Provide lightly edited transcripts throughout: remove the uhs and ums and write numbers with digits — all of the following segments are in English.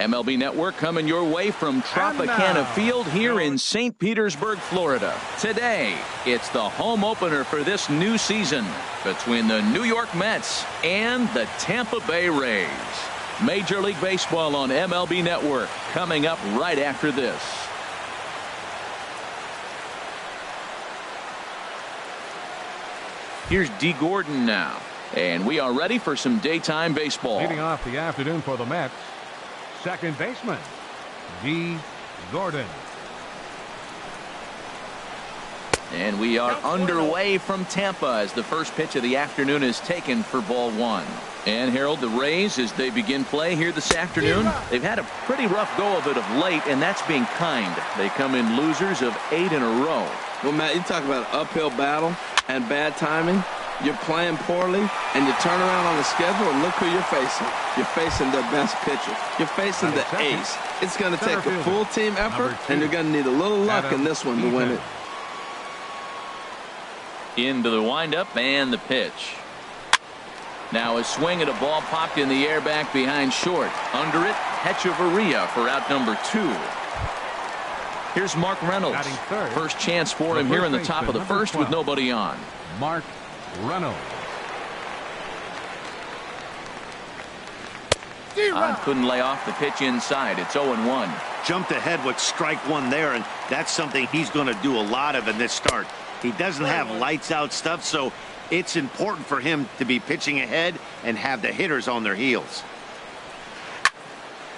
MLB Network coming your way from Tropicana Field here in St. Petersburg, Florida. Today, it's the home opener for this new season between the New York Mets and the Tampa Bay Rays. Major League Baseball on MLB Network coming up right after this. Here's D. Gordon now, and we are ready for some daytime baseball. Leading off the afternoon for the Mets, second baseman, D. Gordon. And we are underway from Tampa as the first pitch of the afternoon is taken for ball one. And Harold, the Rays, as they begin play here this afternoon, they've had a pretty rough go of it of late, and that's being kind. They come in losers of 8 in a row. Well, Matt, you talk about an uphill battle and bad timing. You're playing poorly, and you turn around on the schedule, and look who you're facing. You're facing their best pitcher. You're facing the ace. It's going to take a full team effort, and you're going to need a little luck in this one to win it. Into the windup and the pitch. Now a swing at a ball popped in the air back behind short. Under it, Hechavarria for out number 2. Here's Mark Reynolds. First chance for him here in the top of the first with nobody on. Mark Reynolds. Couldn't lay off the pitch inside. It's 0-1. Jumped ahead with strike one there, and that's something he's going to do a lot of in this start. He doesn't have lights out stuff, so it's important for him to be pitching ahead and have the hitters on their heels.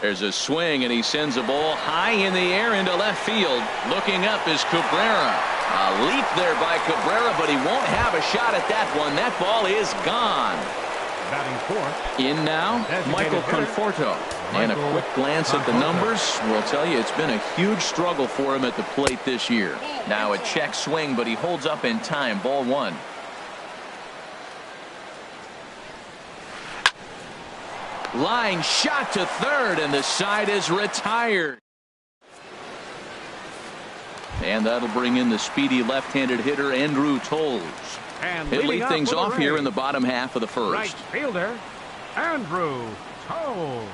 There's a swing, and he sends a ball high in the air into left field. Looking up is Cabrera. A leap there by Cabrera, but he won't have a shot at that one. That ball is gone. Batting fourth. In now, Michael Conforto. And a quick glance at the numbers will tell you it's been a huge struggle for him at the plate this year. Now a check swing, but he holds up in time. Ball one. Line shot to third, and the side is retired. And that'll bring in the speedy left-handed hitter Andrew Toles. He'll lead things off here in the bottom half of the first. Right fielder, Andrew Toles.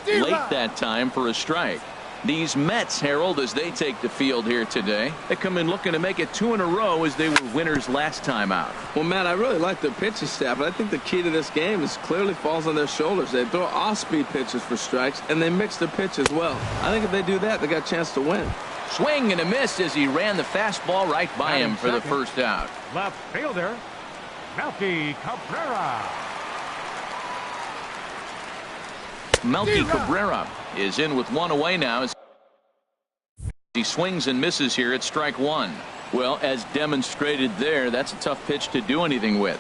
Late that time for a strike. These Mets, Harold, as they take the field here today, they come in looking to make it 2 in a row as they were winners last time out. Well, Matt, I really like their pitching staff, but I think the key to this game is clearly falls on their shoulders. They throw off-speed pitches for strikes, and they mix their pitch as well. I think if they do that, they got a chance to win. Swing and a miss as he ran the fastball right by him for the first out. Left fielder, Melky Cabrera. Melky Cabrera is in with 1 away now as he swings and misses here at strike 1. Well, as demonstrated there, that's a tough pitch to do anything with.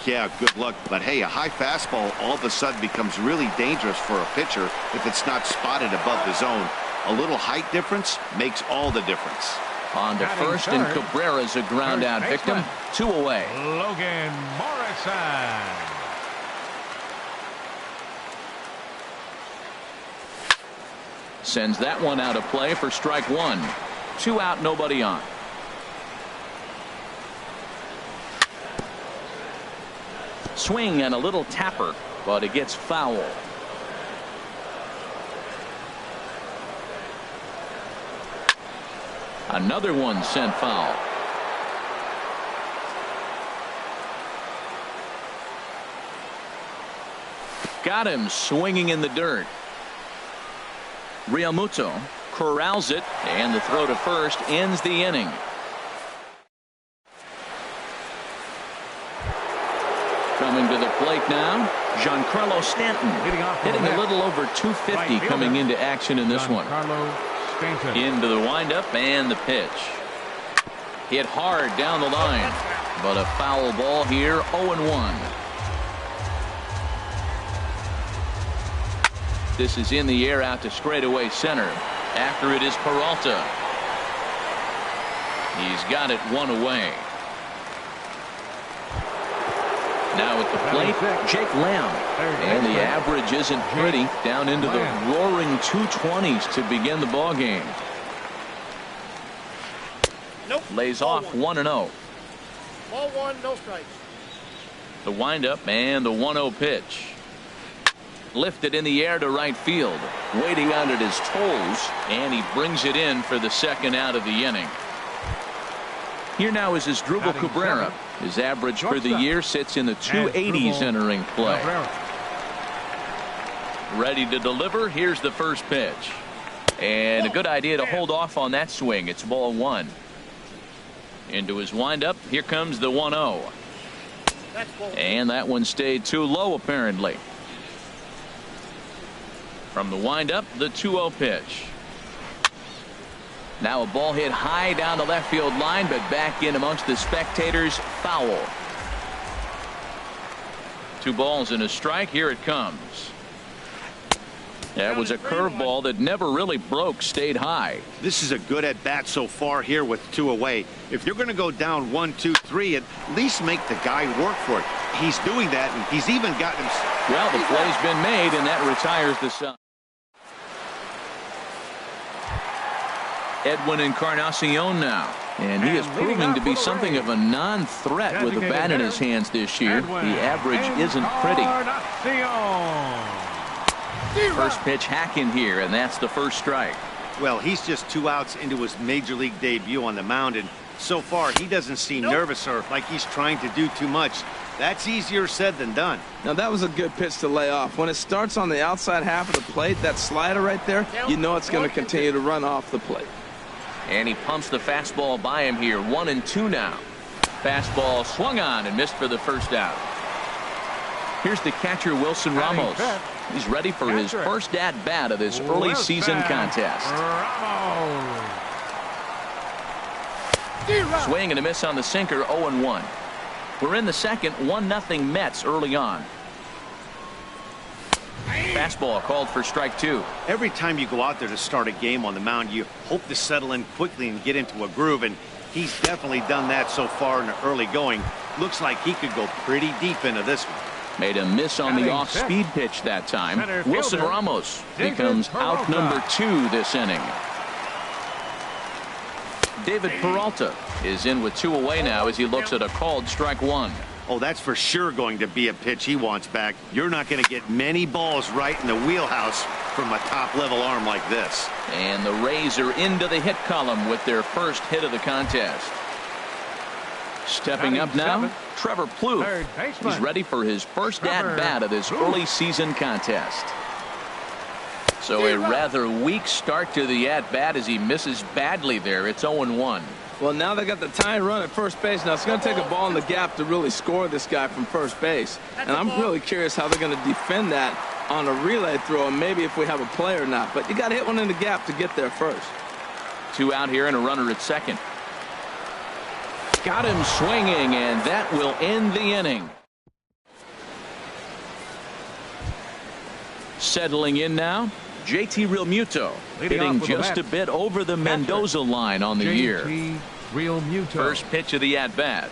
Yeah, good luck. But hey, a high fastball all of a sudden becomes really dangerous for a pitcher if it's not spotted above the zone. A little height difference makes all the difference. On to first, and Cabrera's a ground out victim. 2 away. Logan Morrison. Sends that one out of play for strike 1. 2 out, nobody on. Swing and a little tapper, but it gets foul. Another one sent foul. Got him swinging in the dirt. Realmuto corrals it, and the throw to first ends the inning. Coming to the plate now, Giancarlo Stanton, hitting a little over 250 coming into action in this one. Into the windup and the pitch. Hit hard down the line, but a foul ball here, 0-1. This is in the air out to straightaway center. After it is Peralta. He's got it 1 away. Now at the plate, Jake Lamb. And the average isn't pretty, down into the roaring 220s to begin the ball game. Lays off 1-0. Ball 1, no strikes. The windup and the 1-0 pitch. lifted in the air to right field, waiting on it his toes, and he brings it in for the second out of the inning. Here now is Asdrubal Cabrera. His average for the year sits in the 280s entering play. Ready to deliver. Here's the first pitch. And a good idea to hold off on that swing. It's ball one. Into his windup. Here comes the 1-0. And that one stayed too low apparently. From the windup, the 2-0 pitch. Now a ball hit high down the left field line, but back in amongst the spectators. Foul. 2 balls and a strike. Here it comes. That was a curveball that never really broke, stayed high. This is a good at bat so far here with 2 away. If you're going to go down 1, 2, 3, at least make the guy work for it. He's doing that, and he's even gotten him. Well, the play's been made, and that retires the side. Edwin Encarnacion now. And he is proving to be something of a non-threat with the bat in his hands this year. The average isn't pretty. First pitch hacking here, and that's the first strike. Well, he's just 2 outs into his major league debut on the mound, and so far he doesn't seem nervous or like he's trying to do too much. That's easier said than done. Now that was a good pitch to lay off. When it starts on the outside half of the plate, that slider right there, you know it's going to continue to run off the plate. And he pumps the fastball by him here. 1-2 now. Fastball swung on and missed for the first out. Here's the catcher, Wilson Ramos. He's ready for his first at-bat of this early season contest. Swing and a miss on the sinker, 0-1. We're in the second, 1-0 Mets early on. Fastball called for strike 2. Every time you go out there to start a game on the mound, you hope to settle in quickly and get into a groove, and he's definitely done that so far in the early going. Looks like he could go pretty deep into this one. Made a miss on the off-speed pitch that time. Wilson Ramos becomes out number 2 this inning. David Peralta is in with 2 away now as he looks at a called strike 1. Oh, that's for sure going to be a pitch he wants back. You're not going to get many balls right in the wheelhouse from a top-level arm like this. And the Rays are into the hit column with their first hit of the contest. Stepping up now, Trevor Plouffe. He's ready for his first at-bat of this early season contest. So a rather weak start to the at-bat as he misses badly there. It's 0-1. Well, now they got the tying run at first base. Now it's going to take a ball in the gap to really score this guy from first base. And I'm really curious how they're going to defend that on a relay throw, and maybe if we have a play or not. But you got to hit one in the gap to get there first. 2 out here and a runner at second. Got him swinging, and that will end the inning. Settling in now, JT Realmuto, hitting just a bit over the Mendoza line on the year. First pitch of the at-bat.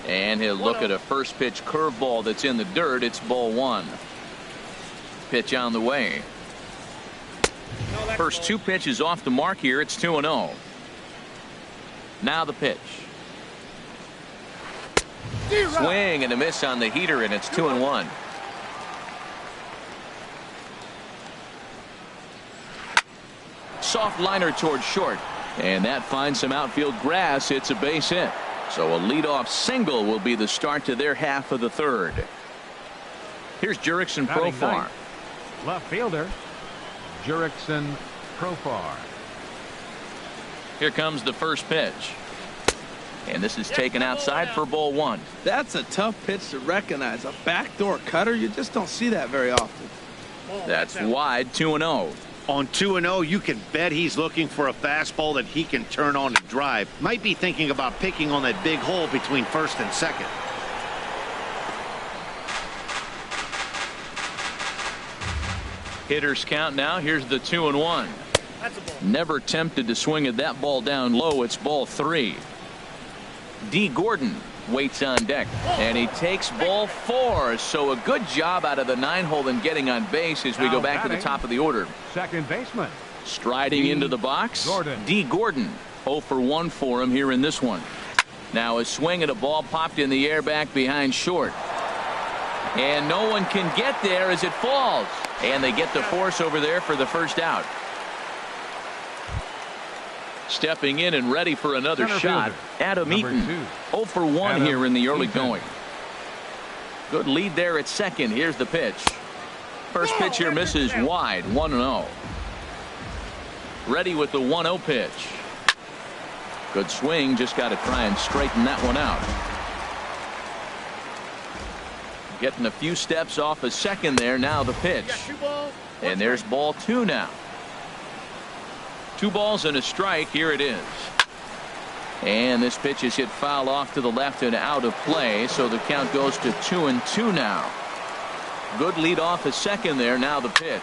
And he'll look at a first pitch curveball that's in the dirt. It's ball 1. Pitch on the way. First 2 pitches off the mark here. It's 2-0. Now the pitch. Swing and a miss on the heater, and it's 2-1. Soft liner towards short, and that finds some outfield grass. It's a base hit. So a leadoff single will be the start to their half of the third. Here's Jurickson Profar. Left fielder, Jurickson Profar. Here comes the first pitch. And this is taken outside for ball 1. That's a tough pitch to recognize. A backdoor cutter, you just don't see that very often. That's wide, 2-0. On 2-0, you can bet he's looking for a fastball that he can turn on and drive. Might be thinking about picking on that big hole between first and second. Hitters count now. Here's the 2-1. Never tempted to swing at that ball down low. It's ball 3. D. Gordon waits on deck, and he takes ball 4. So a good job out of the 9-hole in getting on base as we go back to the top of the order. Second baseman. Striding into the box, D. Gordon. 0 for 1 for him here in this one. Now a swing at a ball popped in the air back behind short. And no one can get there as it falls. And they get the force over there for the first out. Stepping in and ready for another shot, Adam Eaton. 0 for 1 here in the early going. Good lead there at second. Here's the pitch. First pitch here misses wide, 1-0. Ready with the 1-0 pitch. Good swing, just got to try and straighten that one out. Getting a few steps off a second there. Now the pitch. And there's ball 2 now. 2 balls and a strike. Here it is. And this pitch is hit foul off to the left and out of play. So the count goes to 2-2 now. Good lead off a second there. Now the pitch.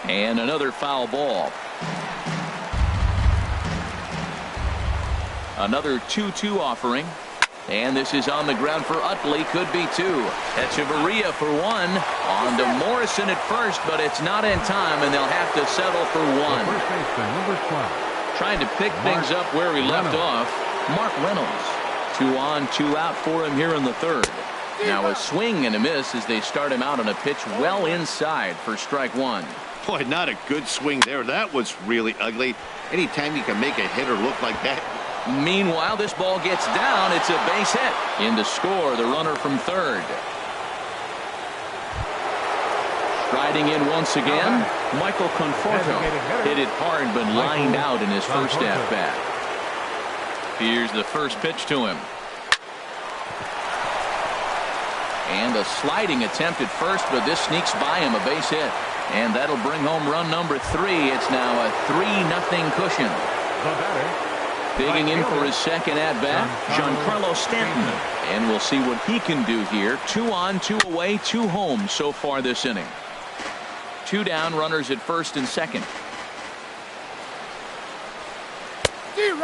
And another foul ball. Another 2-2 offering. And this is on the ground for Utley. Could be 2. Echeverria for 1. On to Morrison at first, but it's not in time, and they'll have to settle for 1. First baseman, number 12. Trying to pick things up where he left off. Mark Reynolds. 2 on, 2 out for him here in the third. Now a swing and a miss as they start him out on a pitch well inside for strike 1. Boy, not a good swing there. That was really ugly. Anytime you can make a hitter look like that. Meanwhile, this ball gets down. It's a base hit. In to score, the runner from third. Striding in once again, Michael Conforto. Hit it hard but lined out in his first at-bat. Here's the first pitch to him. And a sliding attempt at first, but this sneaks by him, a base hit. And that'll bring home run number 3. It's now a 3-0 cushion. Digging in for his second at-bat, Giancarlo Stanton. And we'll see what he can do here. 2 on, 2 away, 2 home so far this inning. 2 down, runners at first and second.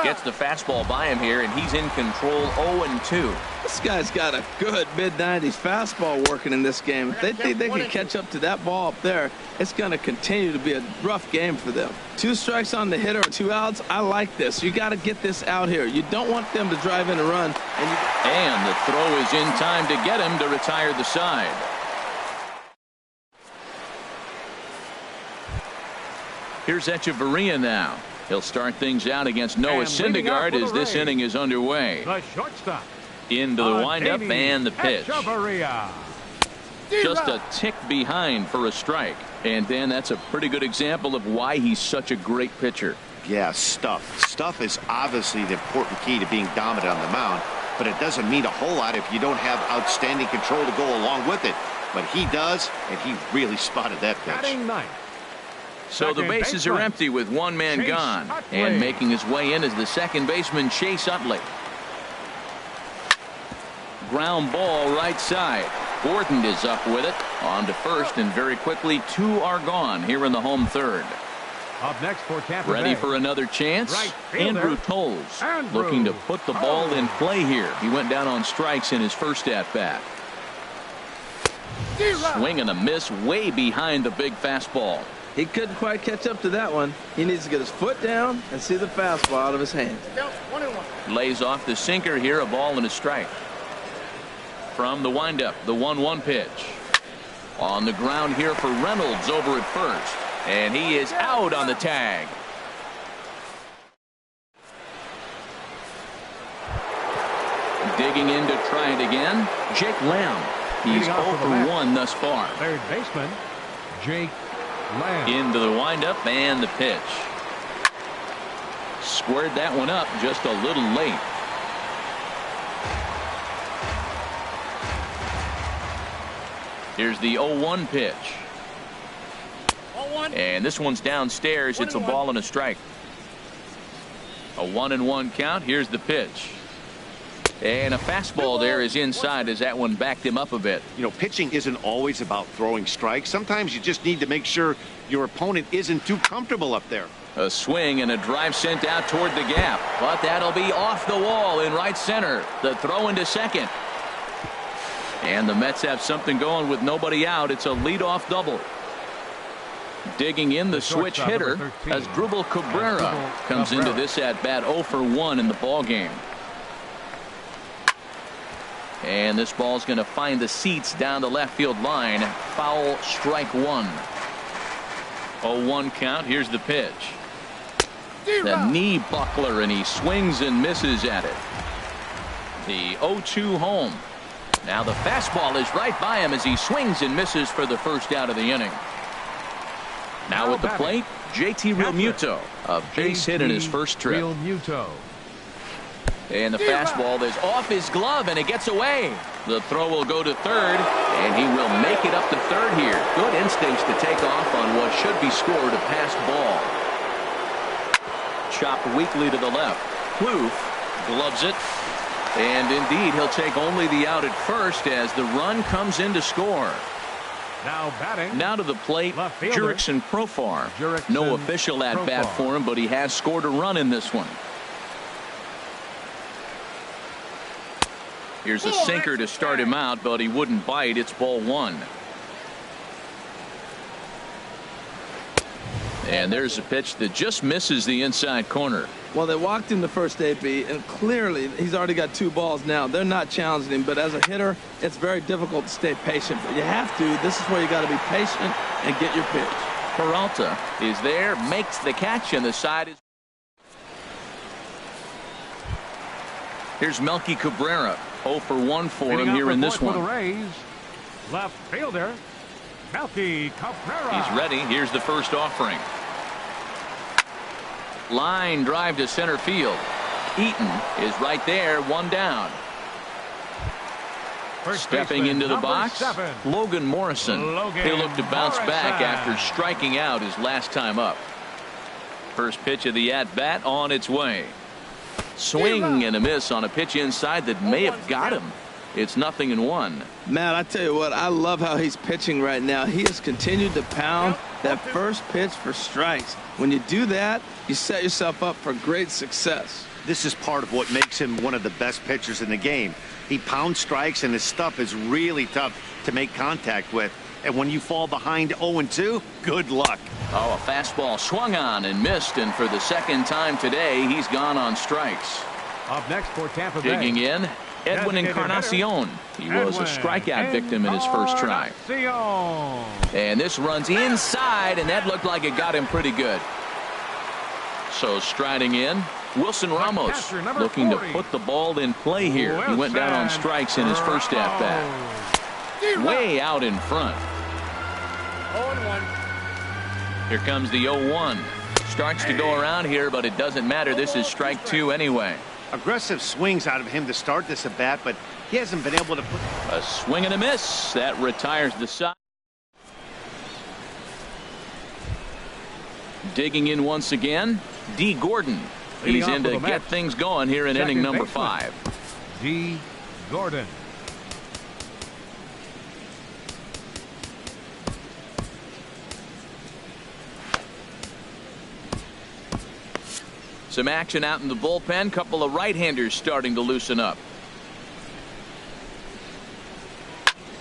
Gets the fastball by him here, and he's in control 0-2. This guy's got a good mid-90s fastball working in this game. If they think they can catch up to that ball up there, it's going to continue to be a rough game for them. 2 strikes on the hitter, 2 outs. I like this. You got to get this out here. You don't want them to drive in a run. And the throw is in time to get him to retire the side. Here's Echeverria now. He'll start things out against Noah Syndergaard as this inning is underway. The shortstop. Into the windup and the pitch. Just a tick behind for a strike. And Dan, that's a pretty good example of why he's such a great pitcher. Yeah, stuff. Stuff is obviously the important key to being dominant on the mound, but it doesn't mean a whole lot if you don't have outstanding control to go along with it. But he does, and he really spotted that pitch. So the bases are empty with 1 man gone. And making his way in is the second baseman, Chase Utley. Ground ball right side. Gordon is up with it. On to first, and very quickly 2 are gone here in the home third. Up next for Tampa Ready Bay. for another chance? Andrew Tolles looking to put the ball in play here. He went down on strikes in his first at-bat. Swing and a miss way behind the big fastball. He couldn't quite catch up to that one. He needs to get his foot down and see the fastball out of his hand. Lays off the sinker here, a ball and a strike. From the windup, the 1-1 pitch. On the ground here for Reynolds over at first. And he is out on the tag. Digging in to try it again, Jake Lamb. He's 0 for 1 thus far. Third baseman, Jake Lamb. Into the windup and the pitch. Squared that one up just a little late. Here's the 0-1 pitch. And this one's downstairs. It's a ball and a strike. A 1-1 count. Here's the pitch. And a fastball there is inside as that one backed him up a bit. You know, pitching isn't always about throwing strikes. Sometimes you just need to make sure your opponent isn't too comfortable up there. A swing and a drive sent out toward the gap. But that'll be off the wall in right center. The throw into second. And the Mets have something going with nobody out. It's a leadoff double. Digging in the switch hitter as Drupal Cabrera comes into this at bat 0 for 1 in the ball game. And this ball's going to find the seats down the left field line. Foul, strike one. 0-1 count. Here's the pitch. The knee buckler, and he swings and misses at it. The 0-2 home. Now the fastball is right by him as he swings and misses for the first out of the inning. Now at the plate, JT Realmuto. A base hit in his first trip. And the fastball is off his glove, and it gets away. The throw will go to third, and he will make it up to third here. Good instincts to take off on what should be scored a passed ball. Chopped weakly to the left. Plouffe gloves it. And indeed, he'll take only the out at first as the run comes in to score. Now batting. Now to the plate, Jurickson Profar. No official at bat for him, but he has scored a run in this one. Here's a sinker to start him out, but he wouldn't bite. It's ball one. And there's a pitch that just misses the inside corner. Well, they walked him the first AP, and clearly he's already got 2 balls now. They're not challenging him, but as a hitter, it's very difficult to stay patient. But you have to. This is where you got to be patient and get your pitch. Peralta is there, makes the catch, and the side is. Here's Melky Cabrera. 0 for 1 for him here in this one. For the Rays, left fielder, Melky Cabrera. He's ready. Here's the first offering. Line drive to center field. Eaton is right there, 1 down. Stepping into the box, 7. Logan Morrison. He'll look to bounce back after striking out his last time up. First pitch of the at-bat on its way. Swing and a miss on a pitch inside that may have got him. It's 0-1. Matt, I tell you what, I love how he's pitching right now. He has continued to pound that first pitch for strikes. When you do that, you set yourself up for great success. This is part of what makes him one of the best pitchers in the game. He pounds strikes, and his stuff is really tough to make contact with. And when you fall behind 0-2, good luck. Oh, a fastball swung on and missed, and for the second time today, he's gone on strikes. Up next for Tampa Bay. Digging in, Edwin Encarnacion. He was a strikeout victim in his first try. And this runs inside, and that looked like it got him pretty good. So striding in, Wilson Ramos looking to put the ball in play here. He went down on strikes in his first at-bat. Way out in front. 0-1. Here comes the 0-1. Starts to go around here, but it doesn't matter. This is strike 2 anyway. Aggressive swings out of him to start this at bat, but he hasn't been able to put a swing and a miss. That retires the side. Digging in once again, D. Gordon. He's in to get things going here in inning number 5. D. Gordon. Some action out in the bullpen. Couple of right-handers starting to loosen up.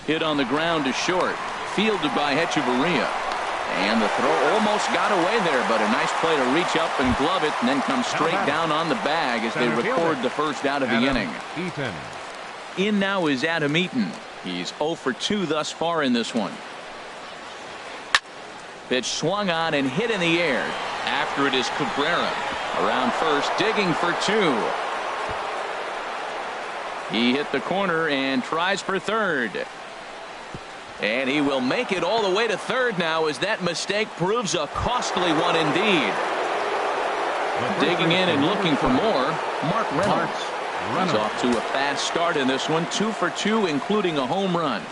Hit on the ground to short. Fielded by Hechavarria. And the throw almost got away there, but a nice play to reach up and glove it and then come straight down on the bag as they record the first out of the inning. In now is Adam Eaton. He's 0 for 2 thus far in this one. Pitch swung on and hit in the air. After it is Cabrera. Around first, digging for 2. He hit the corner and tries for third. And he will make it all the way to third now as that mistake proves a costly one indeed. Digging in and looking for more, Mark Reynolds. He's off to a fast start in this one. 2 for 2, including a home run.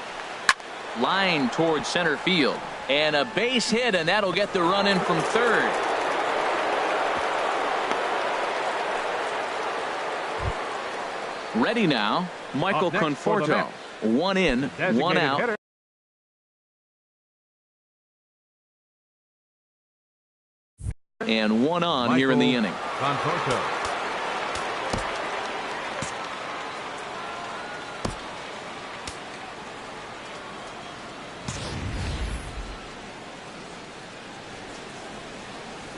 Line towards center field. And a base hit, and that'll get the run in from third. Ready now, Michael Conforto. 1 in, 1 out. And 1 on here in the inning. Conforto.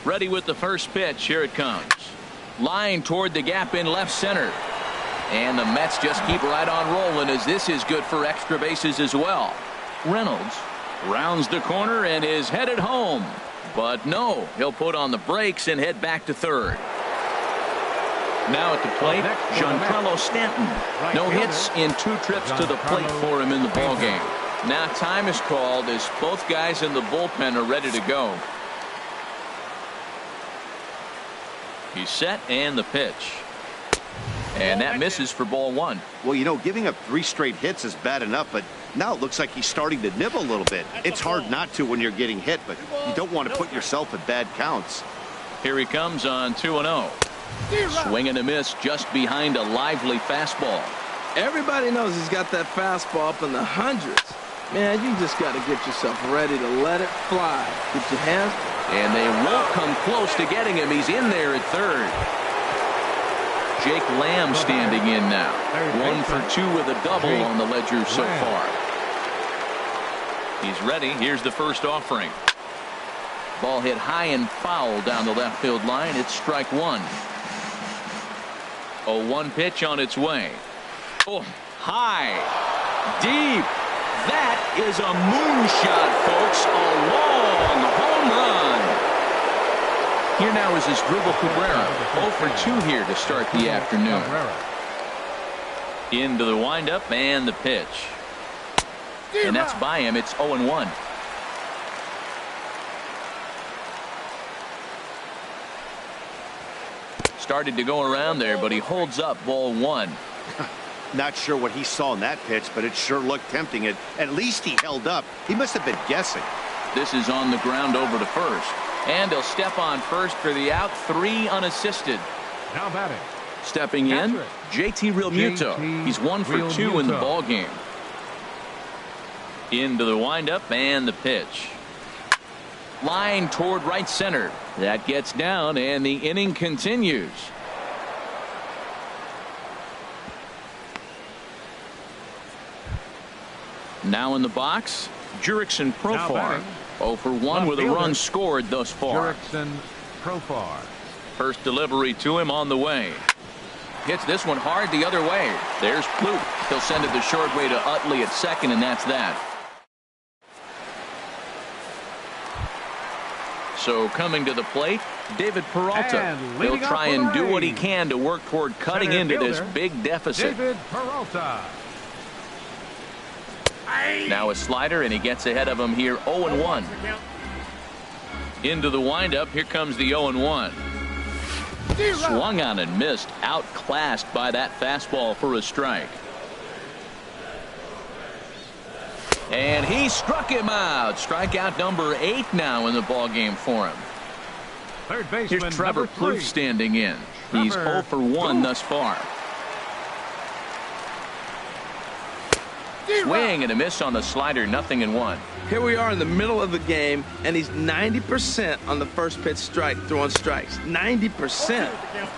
Ready with the first pitch. Here it comes. Line toward the gap in left center. And the Mets just keep right on rolling as this is good for extra bases as well. Reynolds rounds the corner and is headed home. But no, he'll put on the brakes and head back to third. Now at the plate, Giancarlo Stanton. No hits in 2 trips to the plate for him in the ballgame. Now time is called as both guys in the bullpen are ready to go. He's set and the pitch. And that misses for ball 1. Well, you know, giving up 3 straight hits is bad enough, but now it looks like he's starting to nibble a little bit. It's hard not to when you're getting hit, but you don't want to put yourself at bad counts. Here he comes on 2-0. Swing and a miss just behind a lively fastball. Everybody knows he's got that fastball up in the hundreds. Man, you just got to get yourself ready to let it fly. Get your hands. And they won't come close to getting him. He's in there at third. Jake Lamb standing in now. 1 for 2 with a double on the ledger so far. He's ready. Here's the first offering. Ball hit high and foul down the left field line. It's strike 1. 0-1 pitch on its way. Oh, high, deep. That is a moonshot, folks. A long home run. Here now is his dribble Cabrera. 0 for 2 here to start the afternoon. Into the windup and the pitch. And that's by him. It's 0-1. Started to go around there, but he holds up ball 1. Not sure what he saw in that pitch, but it sure looked tempting. At least he held up. He must have been guessing. This is on the ground over to first. And he'll step on first for the out. 3 unassisted. Now batting. Stepping in, JT Realmuto. He's 1 for 2 in the ball game. Into the windup and the pitch. Line toward right center. That gets down and the inning continues. Now in the box, Jurickson Profar. 0 for 1 with a run scored thus far. Jurickson Profar. First delivery to him on the way. Hits this one hard the other way. There's Ploop. He'll send it the short way to Utley at second, and that's that. So coming to the plate, David Peralta. He'll try and do what he can to work toward cutting into this big deficit. David Peralta. Now a slider, and he gets ahead of him here. 0-1. Into the windup. Here comes the 0-1. Swung on and missed. Outclassed by that fastball for a strike. And he struck him out. Strikeout number 8 now in the ball game for him. Third baseman, here's Trevor Plouffe standing in. He's 0 for 1 thus far. Swing and a miss on the slider. 0-1. Here we are in the middle of the game, and he's 90% on the first pitch strike, throwing strikes. 90%.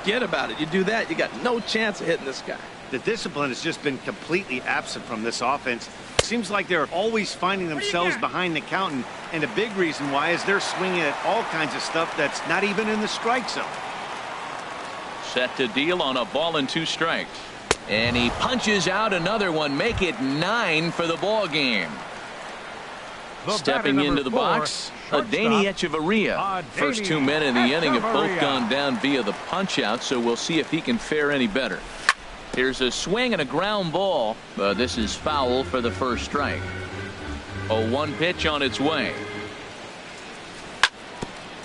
Forget about it. You do that, you got no chance of hitting this guy. The discipline has just been completely absent from this offense. Seems like they're always finding themselves behind the count, and a big reason why is they're swinging at all kinds of stuff that's not even in the strike zone. Set to deal on a ball and 2 strikes. And he punches out another one. Make it 9 for the ball game. Stepping into the box, Adeiny Echeverria. First 2 men in the inning have both gone down via the punch out, so we'll see if he can fare any better. Here's a swing and a ground ball, but this is foul for the first strike. 0-1 pitch on its way.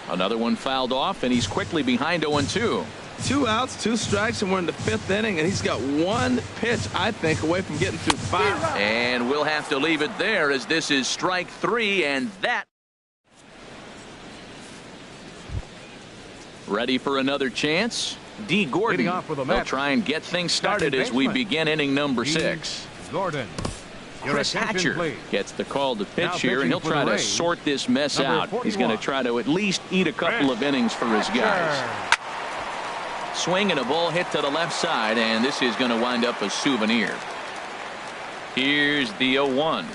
Another one fouled off, and he's quickly behind 0-2. 2 outs, 2 strikes, and we're in the 5th inning, and he's got 1 pitch, I think, away from getting through 5. And we'll have to leave it there as this is strike 3, and that. Ready for another chance? D. Gordon. They'll try and get things started as we begin inning number 6. Gordon. Chris Hatcher gets the call to pitch here, and he'll try to sort this mess out. He's going to try to at least eat a couple of innings for his guys. Swing and a ball hit to the left side, and this is going to wind up a souvenir. Here's the 0-1.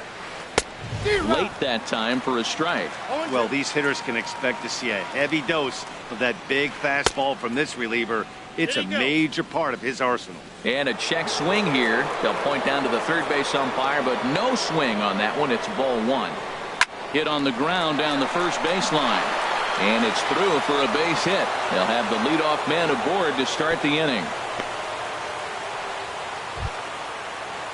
Late that time for a strike. Well, these hitters can expect to see a heavy dose of that big fastball from this reliever It's a major part of his arsenal. And a check swing here. They'll point down to the third base umpire, but no swing on that one. It's ball one. Hit on the ground down the first baseline. And it's through for a base hit. They'll have the leadoff man aboard to start the inning.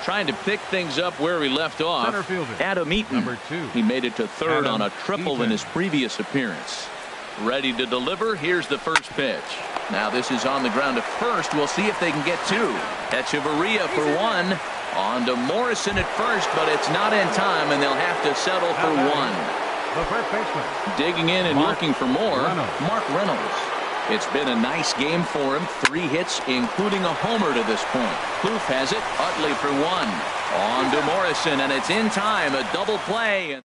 Trying to pick things up where he left off. Center fielder, Adam Eaton. number 2. He made it to third Adam on a triple Eaton. in his previous appearance. Ready to deliver. Here's the first pitch. Now this is on the ground to first. We'll see if they can get two. Echeverria for one. On to Morrison at first, but it's not in time, and they'll have to settle for one. The first baseman. Digging in and Mark looking for more. Reynolds. Mark Reynolds. It's been a nice game for him. 3 hits, including a homer to this point. Kloof has it. Utley for one. On to Morrison, and it's in time. A double play.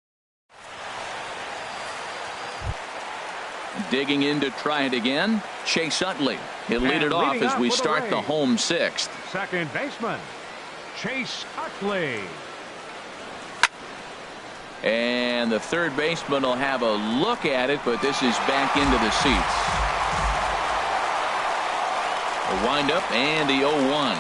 Digging in to try it again. Chase Utley. He'll lead it off as we start the home 6th. Second baseman, Chase Utley. And the third baseman will have a look at it, but this is back into the seats. A windup and the 0-1.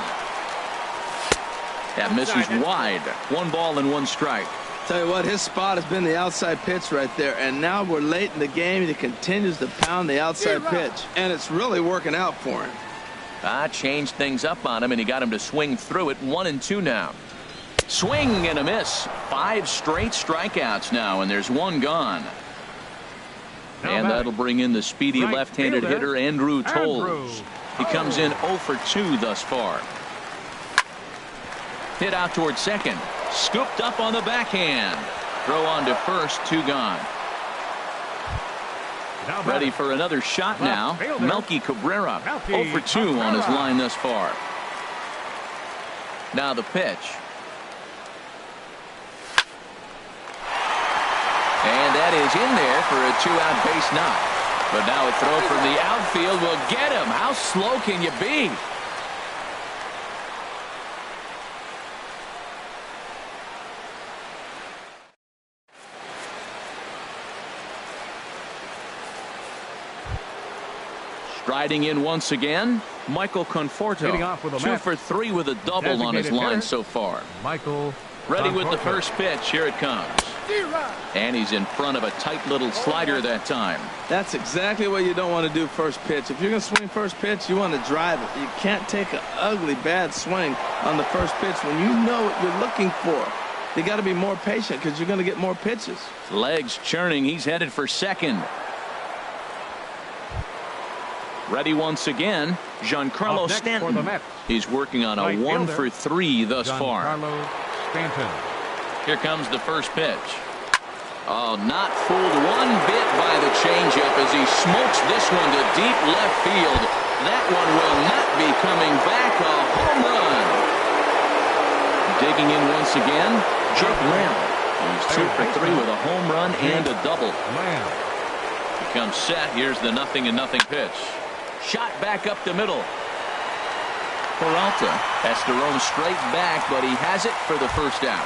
That misses wide. 1 ball and 1 strike. Tell you what, his spot has been the outside pitch right there, and now we're late in the game, and he continues to pound the outside pitch, and it's really working out for him. Changed things up on him, and he got him to swing through it. 1-2 now. Swing and a miss. 5 straight strikeouts now, and there's 1 gone. And that'll bring in the speedy left-handed hitter Andrew Toles. He comes in 0 for 2 thus far. Hit out towards second. Scooped up on the backhand. Throw on to first. 2 gone. Ready for another shot now. Melky Cabrera. 0 for 2 on his line thus far. Now the pitch. And that is in there for a 2-out base knock. But now a throw from the outfield will get him. How slow can you be? Striding in once again, Michael Conforto. 2 for 3 with a double on his line so far. Michael Ready with the Conforto. first pitch. Here it comes. And he's in front of a tight little slider that time. That's exactly what you don't want to do first pitch. If you're going to swing first pitch, you want to drive it. You can't take an ugly, bad swing on the first pitch when you know what you're looking for. You got to be more patient because you're going to get more pitches. Legs churning. He's headed for second. Ready once again, Giancarlo Up next for the Stanton. Mets. He's working on a Right 1 fielder, for 3 thus far. Giancarlo Stanton. Here comes the first pitch. Oh, not fooled one bit by the changeup as he smokes this one to deep left field. That one will not be coming back. A home run. Digging in once again, Jake Lamb. He's 2 for 3 with a home run and a double. Lamb. He comes set. Here's the 0-0 pitch. Shot back up the middle. Peralta has to roam straight back, but he has it for the first out.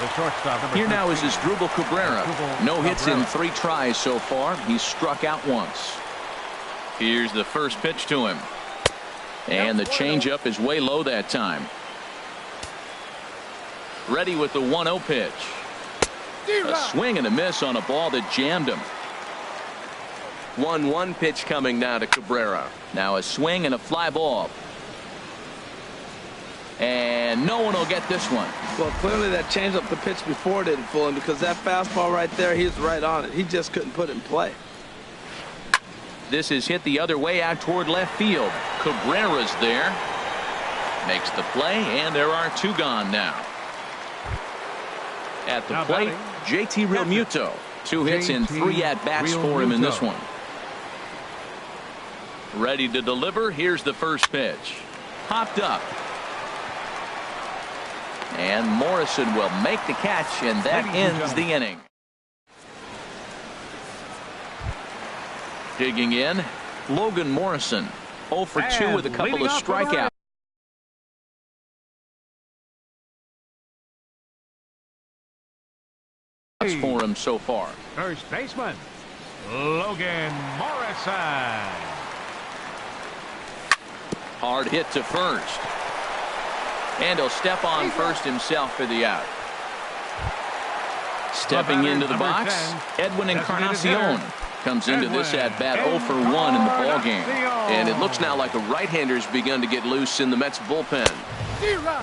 The shortstop, number Here now is 13. Asdrubal Cabrera. Asdrubal No hits in Cabrera. 3 tries so far. He's struck out once. Here's the first pitch to him. And the changeup is way low that time. Ready with the 1-0 pitch. A swing and a miss on a ball that jammed him. 1-1 pitch coming now to Cabrera. Now a swing and a fly ball. And no one will get this one. Well, clearly that changeup the pitch before didn't fool him because that fastball right there, he's right on it. He just couldn't put it in play. This is hit the other way out toward left field. Cabrera's there. Makes the play, and there are 2 gone now. At the Now plate, batting, JT Realmuto. 2 hits and 3 at-bats for him in this one. Ready to deliver. Here's the first pitch. Popped up. And Morrison will make the catch, and that ends the inning. Digging in, Logan Morrison. 0 for 2 with a couple of strikeouts. For him so far. First baseman, Logan Morrison. Hard hit to first. And he'll step on first himself for the out. Stepping into the box, Edwin Encarnacion comes into this at-bat 0 for 1 in the ballgame. And it looks now like a right-hander's begun to get loose in the Mets bullpen.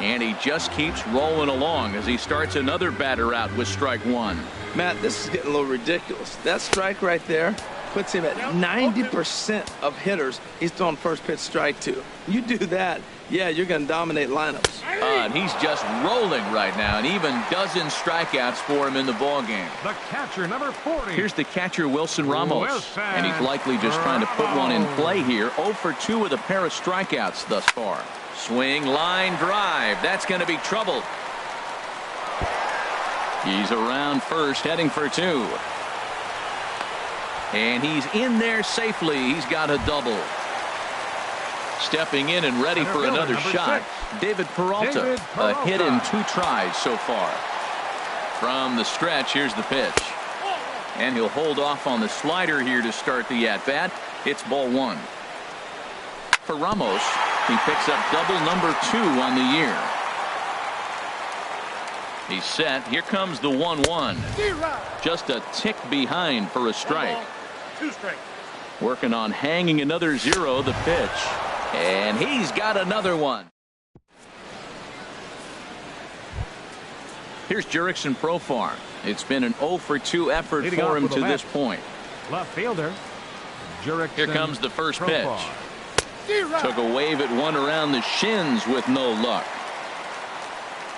And he just keeps rolling along as he starts another batter out with strike one. Matt, this is getting a little ridiculous. That strike right there puts him at 90% of hitters he's throwing first pitch strike to. You do that, yeah, you're going to dominate lineups. And he's just rolling right now, and even dozens strikeouts for him in the ballgame. The catcher, number 40. Here's the catcher, Wilson Ramos. And he's likely just trying to put one in play here. 0 for 2 with a pair of strikeouts thus far. Swing, line, drive. That's going to be trouble. He's around first, heading for 2. And he's in there safely. He's got a double. Stepping in and ready for another shot, David Peralta. A hit in 2 tries so far. From the stretch, here's the pitch. And he'll hold off on the slider here to start the at-bat. It's ball 1. For Ramos, he picks up double number 2 on the year. He's set. Here comes the 1-1. Just a tick behind for a strike. 2 strikes. Working on hanging another 0, the pitch. And he's got another one. Here's Jurickson Profar. It's been an 0 for 2 effort for him to this point. Left fielder, Jurickson. Here comes the first pitch. Profar. Took a wave at one around the shins with no luck.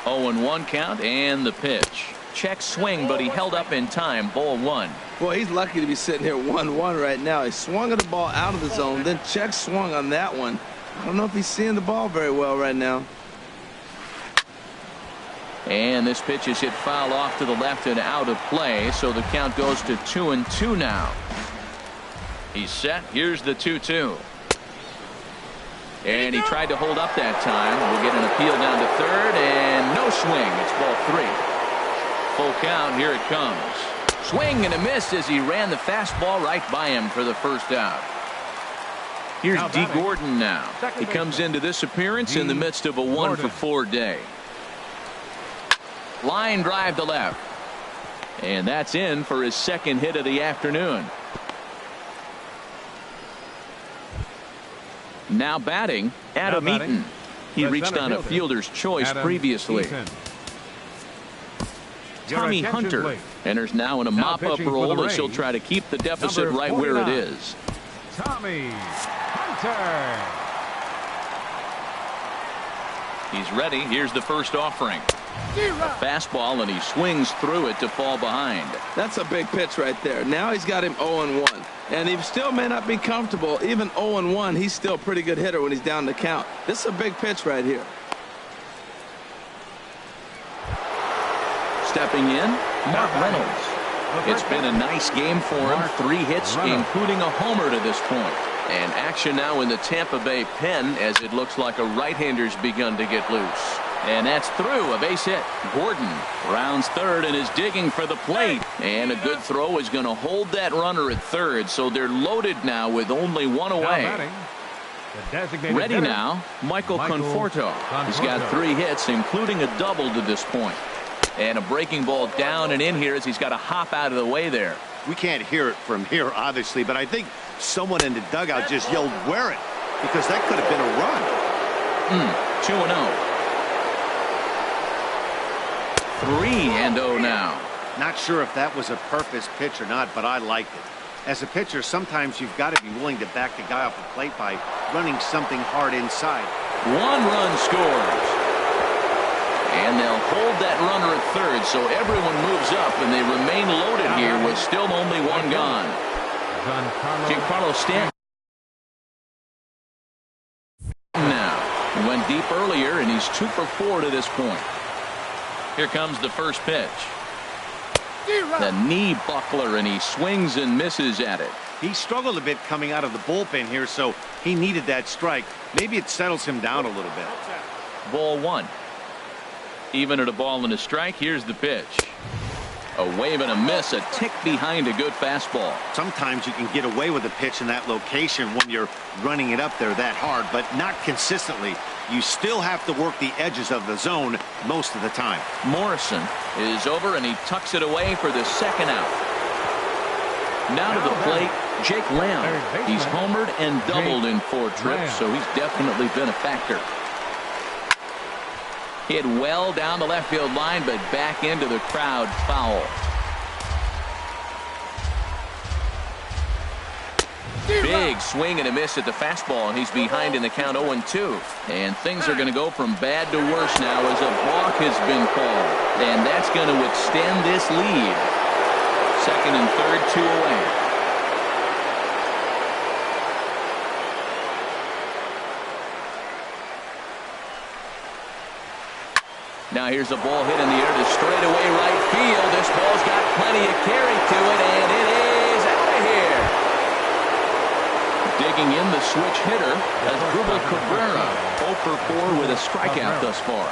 0-1 count and the pitch. Check swing, but he held up in time. Ball 1. Boy, he's lucky to be sitting here 1-1 right now. He swung at the ball out of the zone, then check swung on that one. I don't know if he's seeing the ball very well right now. And this pitch is hit foul off to the left and out of play, so the count goes to 2-2 now. He's set. Here's the 2-2. And he tried to hold up that time. We'll get an appeal down to third, and no swing. It's ball 3. Full count. Here it comes. Swing and a miss as he ran the fastball right by him for the first out. Here's D. Gordon now. He comes into this appearance in the midst of a 1 for 4 day. Line drive to left. And that's in for his second hit of the afternoon. Now batting, Adam Eaton. He reached on a fielder's choice previously. Tommy Hunter enters now in a mop-up role as he'll try to keep the deficit right where it is. Tommy Hunter. He's ready. Here's the first offering. A fastball, and he swings through it to fall behind. That's a big pitch right there. Now he's got him 0-1. And he still may not be comfortable. Even 0-1, he's still a pretty good hitter when he's down the count. This is a big pitch right here. Stepping in, Mark Reynolds. It's been a nice game for him. 3 hits, including a homer to this point. And action now in the Tampa Bay pen as it looks like a right-hander's begun to get loose. And that's through. A base hit. Gordon rounds third and is digging for the plate. And a good throw is going to hold that runner at third. So they're loaded now with only 1 away. Ready now, Michael Conforto. He's got 3 hits, including a double to this point. And a breaking ball down and in here as he's got to hop out of the way there. We can't hear it from here, obviously, but I think someone in the dugout just yelled, "Wear it," because that could have been a run. 2-0. 3-0 now. Not sure if that was a purpose pitch or not, but I liked it. As a pitcher, sometimes you've got to be willing to back the guy off the plate by running something hard inside. 1 run scores. And they'll hold that runner at third, so everyone moves up, and they remain loaded here with still only 1 gone. Giancarlo Stanton now went deep earlier, and he's 2 for 4 to this point. Here comes the first pitch. The knee buckler, and he swings and misses at it. He struggled a bit coming out of the bullpen here, so he needed that strike. Maybe it settles him down a little bit. Ball 1. Even at a ball and a strike, here's the pitch. A wave and a miss, a tick behind a good fastball. Sometimes you can get away with a pitch in that location when you're running it up there that hard, but not consistently. You still have to work the edges of the zone most of the time. Morrison is over, and he tucks it away for the second out. Now to the plate, Jake Lamb. He's homered and doubled in 4 trips, so he's definitely been a factor. Hit well down the left field line, but back into the crowd, foul. Big swing and a miss at the fastball, and he's behind in the count 0-2. And things are going to go from bad to worse now as a balk has been called. And that's going to extend this lead. Second and third, 2 away. Now here's a ball hit in the air to straightaway right field. This ball's got plenty of carry to it, and it is out of here. Digging in the switch hitter as Asdrubal Cabrera, 0 for 4 with a strikeout thus far.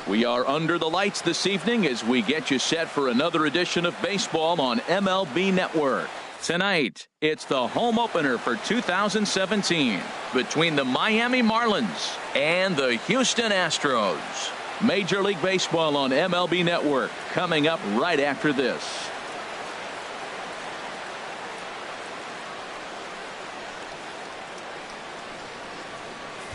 We are under the lights this evening as we get you set for another edition of baseball on MLB Network. Tonight, it's the home opener for 2017 between the Miami Marlins and the Houston Astros. Major League Baseball on MLB Network coming up right after this.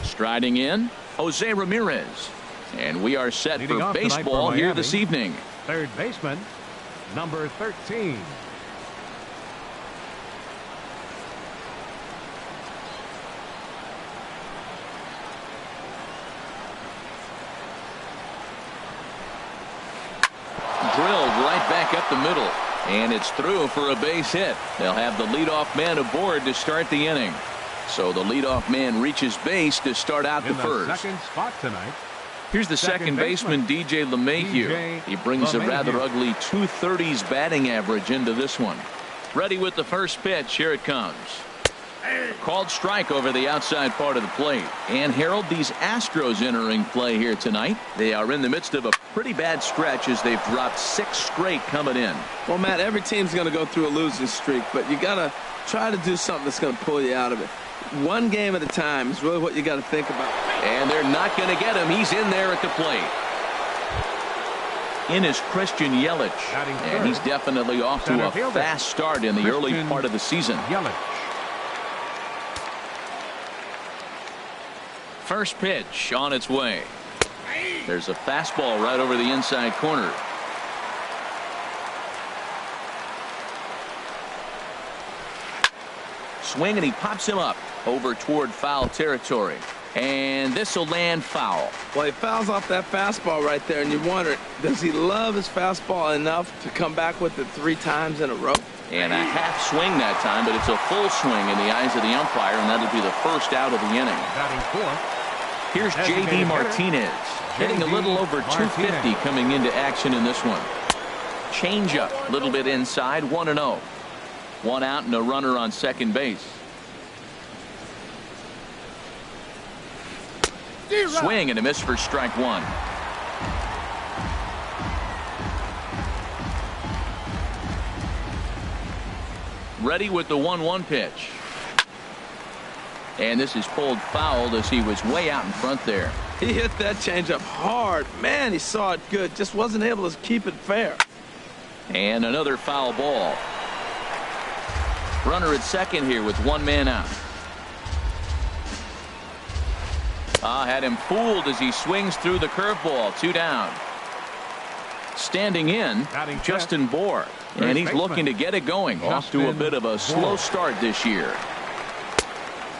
Striding in, Jose Ramirez. And we are set Leading for baseball here this evening. Third baseman, number 13. Drilled right back up the middle. And it's through for a base hit. They'll have the leadoff man aboard to start the inning. So the leadoff man reaches base to start out the first. Second spot tonight. Here's the second baseman, DJ LeMahieu. He brings a rather ugly 230s batting average into this one. Ready with the first pitch. Here it comes. Called strike over the outside part of the plate. And Harold, these Astros entering play here tonight. They are in the midst of a pretty bad stretch as they've dropped 6 straight coming in. Well, Matt, every team's going to go through a losing streak, but you got to try to do something that's going to pull you out of it. One game at a time is really what you got to think about. And they're not going to get him. He's in there at the plate. In is Christian Yelich. And he's definitely off to a fast start in the early part of the season. First pitch on its way. There's a fastball right over the inside corner. Swing, and he pops him up over toward foul territory. And this will land foul. Well, he fouls off that fastball right there, and you wonder, does he love his fastball enough to come back with it 3 times in a row? And a half swing that time, but it's a full swing in the eyes of the umpire, and that'll be the first out of the inning. Here's J.D. Martinez, hitting a little over 250 coming into action in this one. Changeup, a little bit inside, 1-0. 1 out and a runner on second base. Swing and a miss for strike 1. Ready with the 1-1 pitch. And this is pulled foul as he was way out in front there. He hit that changeup hard. Man, he saw it good. Just wasn't able to keep it fair. And another foul ball. Runner at second here with 1 man out. Had him fooled as he swings through the curveball. 2 down. Standing in, Justin Bohr. And he's looking to get it going. Off to a bit of a slow start this year.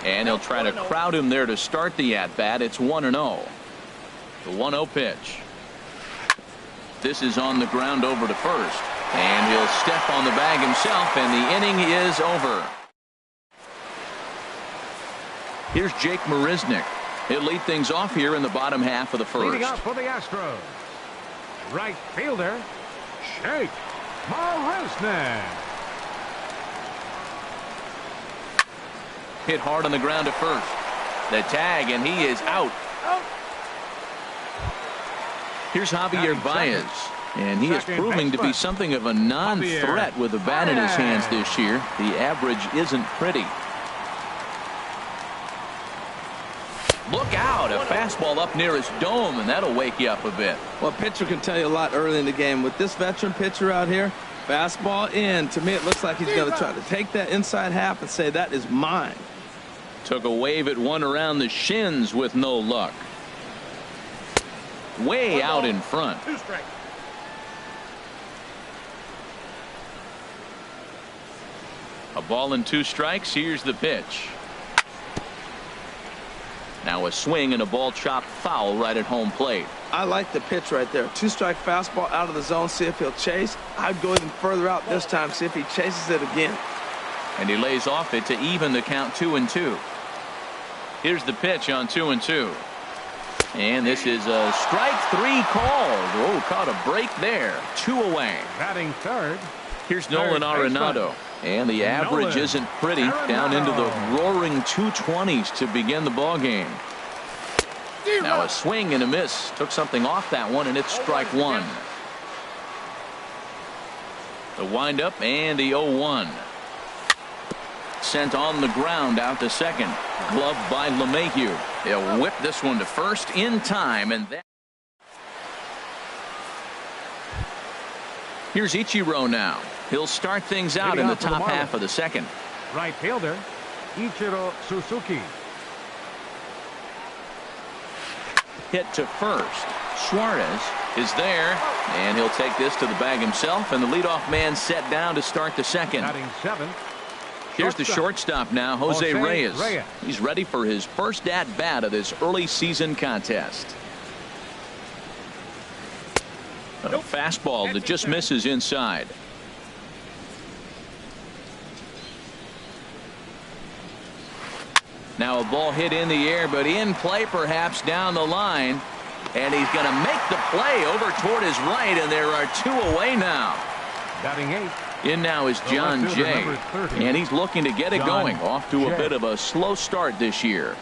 And he'll try to crowd him there to start the at-bat. It's 1-0. The 1-0 pitch. This is on the ground over to first. And he'll step on the bag himself, and the inning is over. Here's Jake Marisnick. He'll lead things off here in the bottom half of the first. Leading up for the Astros, right fielder, Jake Marisnick. Hit hard on the ground at first. The tag, and he is out. Here's Javier Baez. And he is proving to be something of a non-threat with the bat in his hands this year. The average isn't pretty. Look out, a fastball up near his dome, and that'll wake you up a bit. Well, a pitcher can tell you a lot early in the game. With this veteran pitcher out here, fastball in. To me, it looks like he's going to try to take that inside half and say, that is mine. Took a wave at one around the shins with no luck. Way out in front. 2 strikes. A ball and 2 strikes. Here's the pitch. Now a swing and a ball chopped foul right at home plate. I like the pitch right there. 2-strike fastball out of the zone. See if he'll chase. I'd go even further out this time. See if he chases it again. And he lays off it to even the count 2-2. Here's the pitch on 2-2. And this is a strike 3 called. Oh, caught a break there. 2 away. Batting third. Here's Nolan Arenado. And the average isn't pretty. Down into the roaring 220s to begin the ball game. Now a swing and a miss. Took something off that one, and it's strike one. The windup and the 0-1. Sent on the ground out to second. Gloved by LeMahieu. He'll whip this one to first in time, and that. Here's Ichiro now. He'll start things out in the top half of the second. Right fielder, Ichiro Suzuki. Hit to first. Suarez is there, and he'll take this to the bag himself, and the leadoff man set down to start the second. Batting seventh. Here's the shortstop now, Jose Reyes. He's ready for his first at-bat of this early season contest. A fastball that just misses inside. Now a ball hit in the air, but in play perhaps down the line. And he's going to make the play over toward his right, and there are two away now. Batting eighth. In now is John Jay, and he's looking to get it going. Off to a bit of a slow start this year.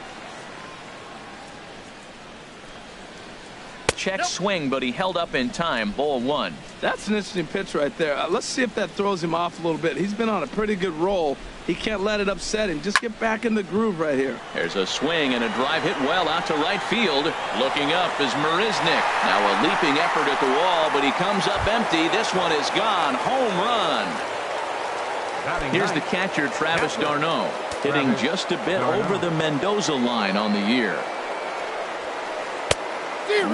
Check swing, but he held up in time. Ball one. That's an interesting pitch right there. Let's see if that throws him off a little bit. He's been on a pretty good roll. He can't let it upset him. Just get back in the groove right here. There's a swing and a drive hit well out to right field. Looking up is Marisnick. Now a leaping effort at the wall, but he comes up empty. This one is gone. Home run. Here's the catcher, Travis d'Arnaud, hitting just a bit over the Mendoza line on the year.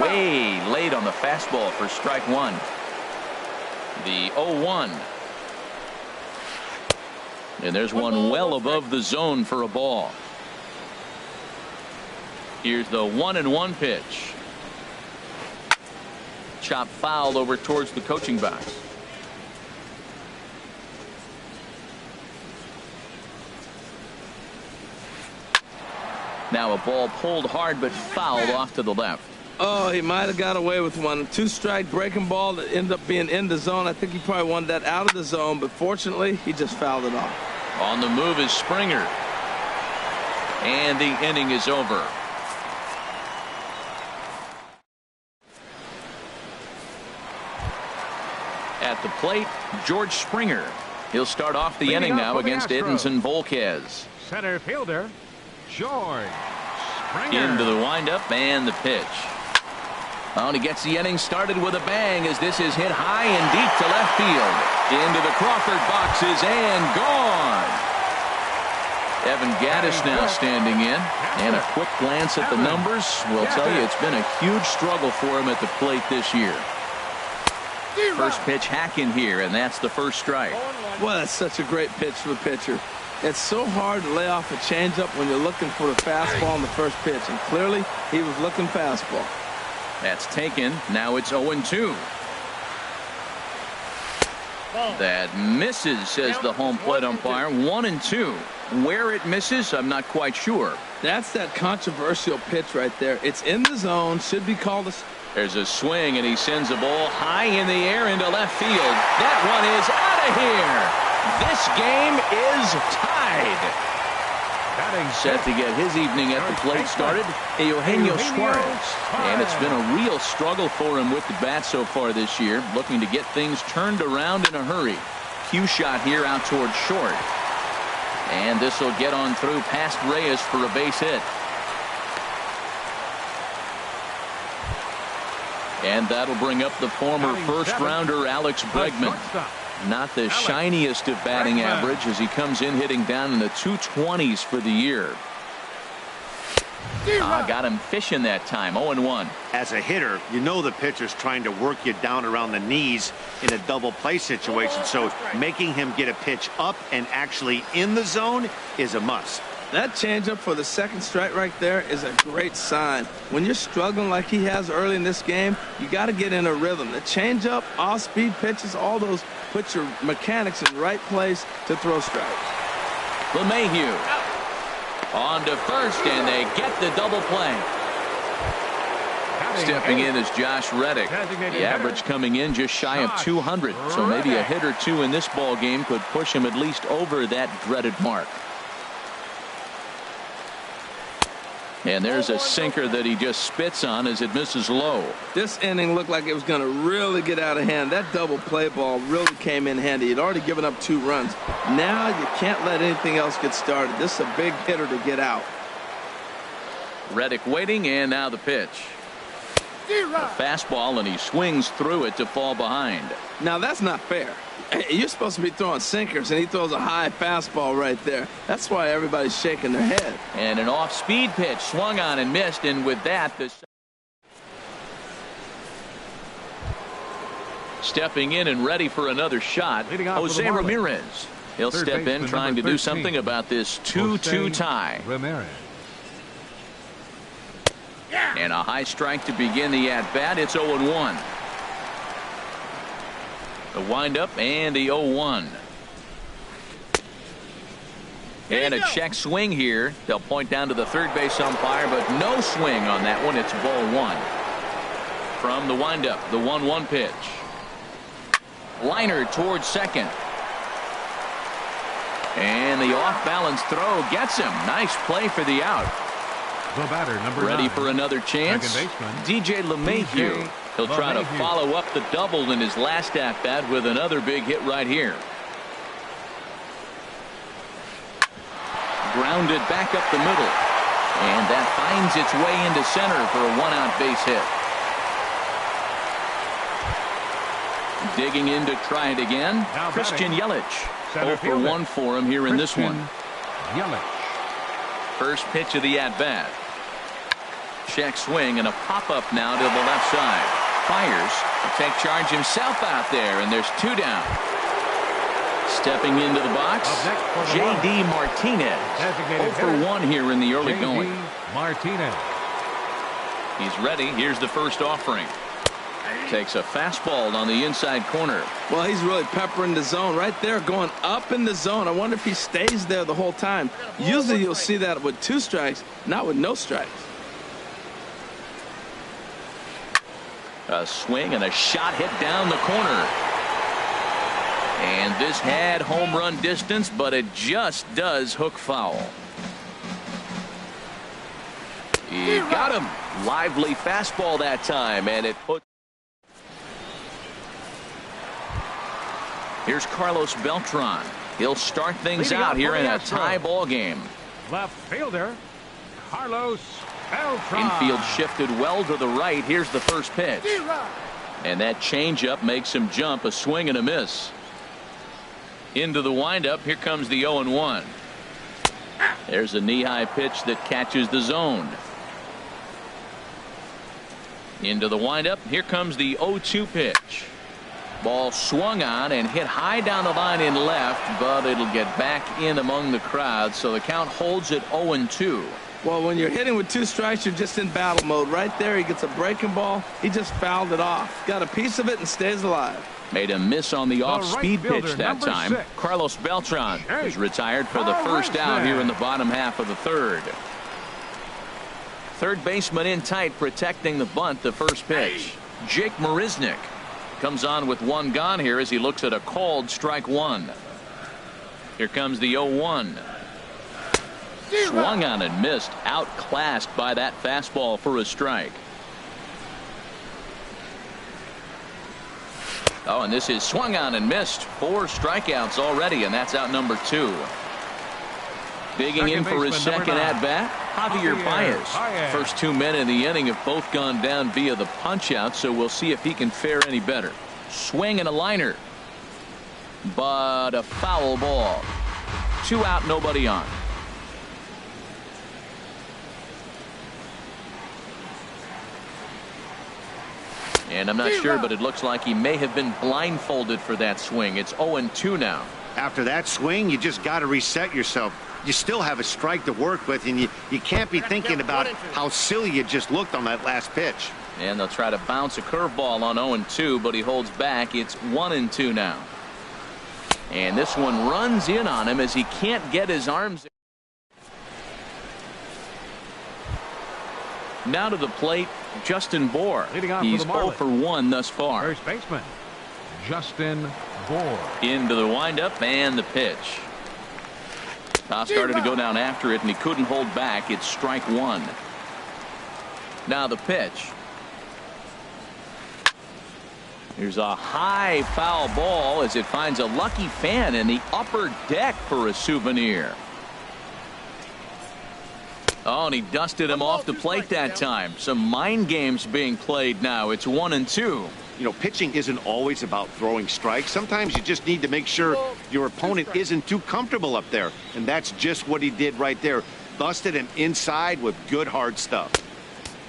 Way late on the fastball for strike one. The 0-1. And there's one well above the zone for a ball. Here's the 1-1 pitch. Chop foul over towards the coaching box. Now a ball pulled hard but fouled off to the left. Oh, he might have got away with one. Two-strike breaking ball that ended up being in the zone. I think he probably wanted that out of the zone, but fortunately, he just fouled it off. On the move is Springer. And the inning is over. At the plate, George Springer. He'll start off the inning now against Edinson Volquez. Center fielder, George Springer. Into the windup and the pitch. Oh, and he gets the inning started with a bang as this is hit high and deep to left field. Into the Crawford boxes and gone. Evan Gaddis now standing in, and a quick glance at the numbers will tell you it's been a huge struggle for him at the plate this year. First pitch hack in here, and that's the first strike. Well, that's such a great pitch for the pitcher. It's so hard to lay off a changeup when you're looking for the fastball on the first pitch, and clearly he was looking fastball. That's taken. Now it's 0-2. That misses, says the home plate umpire. 1-2. Where it misses, I'm not quite sure. That's that controversial pitch right there. It's in the zone. Should be called a... There's a swing, and he sends a ball high in the air into left field. That one is out of here. This game is tied. Set to get his evening at the plate started, Eugenio Suarez. And it's been a real struggle for him with the bat so far this year, looking to get things turned around in a hurry. Cue shot here out towards short. And this will get on through past Reyes for a base hit. And that'll bring up the former first-rounder Alex Bregman. Not the shiniest of batting average as he comes in hitting down in the 220s for the year. Got him fishing that time. 0-1. As a hitter, you know the pitcher's trying to work you down around the knees in a double play situation. So making him get a pitch up and actually in the zone is a must. That changeup for the second strike right there is a great sign. When you're struggling like he has early in this game, you got to get in a rhythm. The changeup, off-speed pitches, all those put your mechanics in the right place to throw strikes. LeMahieu on to first, and they get the double play. Stepping in is Josh Reddick. The average coming in just shy of 200, so maybe a hit or two in this ball game could push him at least over that dreaded mark. And there's a sinker that he just spits on as it misses low. This inning looked like it was going to really get out of hand. That double play ball really came in handy. He'd already given up 2 runs. Now you can't let anything else get started. This is a big hitter to get out. Reddick waiting, and now the pitch. A fastball, and he swings through it to fall behind. Now that's not fair. You're supposed to be throwing sinkers, and he throws a high fastball right there. That's why everybody's shaking their head. And an off-speed pitch swung on and missed, and with that, the stepping in and ready for another shot, Jose Ramirez. He'll step in trying to do something about this 2-2 tie. Ramirez. And a high strike to begin the at-bat. It's 0-1. The windup and the 0-1. And a check swing here. They'll point down to the third base umpire, but no swing on that one. It's ball 1. From the windup, the 1-1 pitch. Liner towards second. And the off-balance throw gets him. Nice play for the out. The batter, number Ready 9, for another chance. DJ LeMahieu. He'll try to follow up the double in his last at-bat with another big hit right here. Grounded back up the middle. And that finds its way into center for a 1-out base hit. Digging in to try it again. Now Christian Yelich. 0 for 1 for him here in this one. Yelich. First pitch of the at-bat. Check swing and a pop-up now to the left side. Fires. Take charge himself out there, and there's 2 down. Stepping into the box, J.D. Martinez. 0 for 1 here in the early going. Martinez. He's ready. Here's the first offering. Takes a fastball on the inside corner. Well, he's really peppering the zone right there, going up in the zone. I wonder if he stays there the whole time. Usually you'll see that with 2 strikes, not with no strikes. A swing and a shot hit down the corner. And this had home run distance, but it just does hook foul. He got him. Lively fastball that time, and it put. Here's Carlos Beltran. He'll start things out here in a tie ball game. Left fielder, Carlos Beltran. Infield shifted well to the right. Here's the first pitch. And that changeup makes him jump. A swing and a miss. Into the windup. Here comes the 0-1. There's a knee-high pitch that catches the zone. Into the windup. Here comes the 0-2 pitch. Ball swung on and hit high down the line in left, but it'll get back in among the crowd, so the count holds at 0-2. Well, when you're hitting with 2 strikes, you're just in battle mode. Right there, he gets a breaking ball. He just fouled it off. Got a piece of it and stays alive. Made a miss on the off-speed pitch that time. 6. Carlos Beltran is retired for the first out here in the bottom half of the third. Third baseman in tight, protecting the bunt, the first pitch. Jake Marisnick comes on with 1 gone here as he looks at a called strike 1. Here comes the 0-1. Swung on and missed, outclassed by that fastball for a strike. Oh, and this is swung on and missed. 4 strikeouts already, and that's out number 2. Digging in for his second at-bat, Javier Baez. First 2 men in the inning have both gone down via the punch-out, so we'll see if he can fare any better. Swing and a liner. But a foul ball. 2 out, nobody on. And I'm not sure, but it looks like he may have been blindfolded for that swing. It's 0-2 now. After that swing, you just got to reset yourself. You still have a strike to work with, and you can't be thinking about how silly you just looked on that last pitch. And they'll try to bounce a curveball on 0-2, but he holds back. It's 1-2 now. And this one runs in on him as he can't get his arms. Now to the plate, Justin Bour. He's 0 for 1 thus far. First baseman, Justin Bour. Into the windup and the pitch. Started to go down after it, and he couldn't hold back. It's strike 1. Now the pitch. Here's a high foul ball as it finds a lucky fan in the upper deck for a souvenir. Oh, and he dusted him off the plate that time. Some mind games being played now. It's 1-2. You know, pitching isn't always about throwing strikes. Sometimes you just need to make sure your opponent isn't too comfortable up there. And that's just what he did right there. Busted him inside with good hard stuff.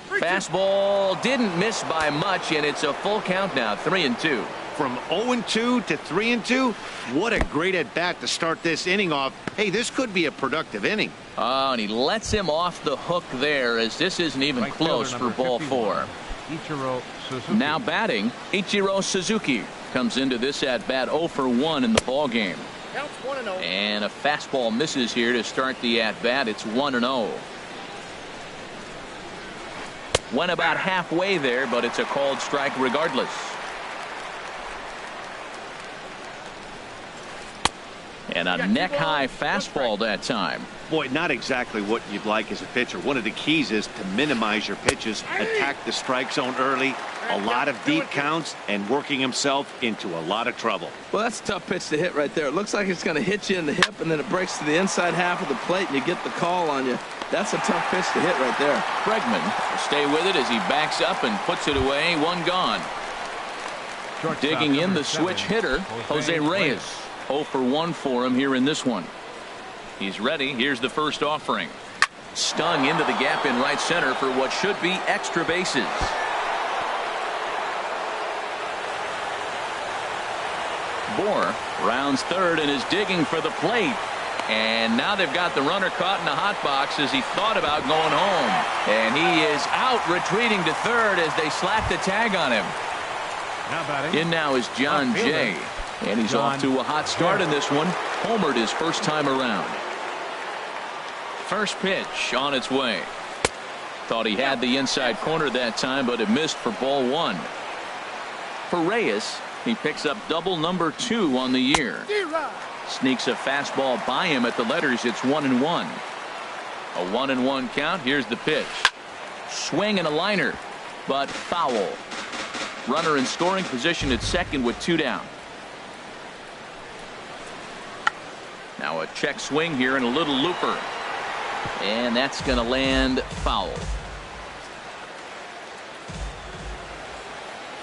Fastball didn't miss by much, and it's a full count now, 3-2. From 0-2 to 3-2, what a great at-bat to start this inning off. Hey, this could be a productive inning. Oh, and he lets him off the hook there as this isn't even Right close for ball 4. Now batting, Ichiro Suzuki comes into this at-bat 0 for 1 in the ball game. Counts 1-0. And a fastball misses here to start the at-bat. It's 1-0. Went about halfway there, but it's a called strike regardless. And a neck-high fastball that time. Boy, not exactly what you'd like as a pitcher. One of the keys is to minimize your pitches, attack the strike zone early, a lot of deep counts, and working himself into a lot of trouble. Well, that's a tough pitch to hit right there. It looks like it's going to hit you in the hip, and then it breaks to the inside half of the plate, and you get the call on you. That's a tough pitch to hit right there. Bregman will stay with it as he backs up and puts it away. One gone. Digging in the switch hitter, Jose Reyes. 0 for 1 for him here in this one. He's ready. Here's the first offering. Stung into the gap in right center for what should be extra bases. Bohr rounds third and is digging for the plate. And now they've got the runner caught in the hot box as he thought about going home. And he is out retreating to third as they slap the tag on him. In now is John Jay. And he's off to a hot start in this one. Homered his first time around. First pitch on its way. Thought he had the inside corner that time, but it missed for ball 1. For Reyes, he picks up double number 2 on the year. Sneaks a fastball by him at the letters. It's 1-1. A 1-1 count. Here's the pitch. Swing and a liner, but foul. Runner in scoring position at second with 2 down. Now a check swing here and a little looper. And that's going to land foul.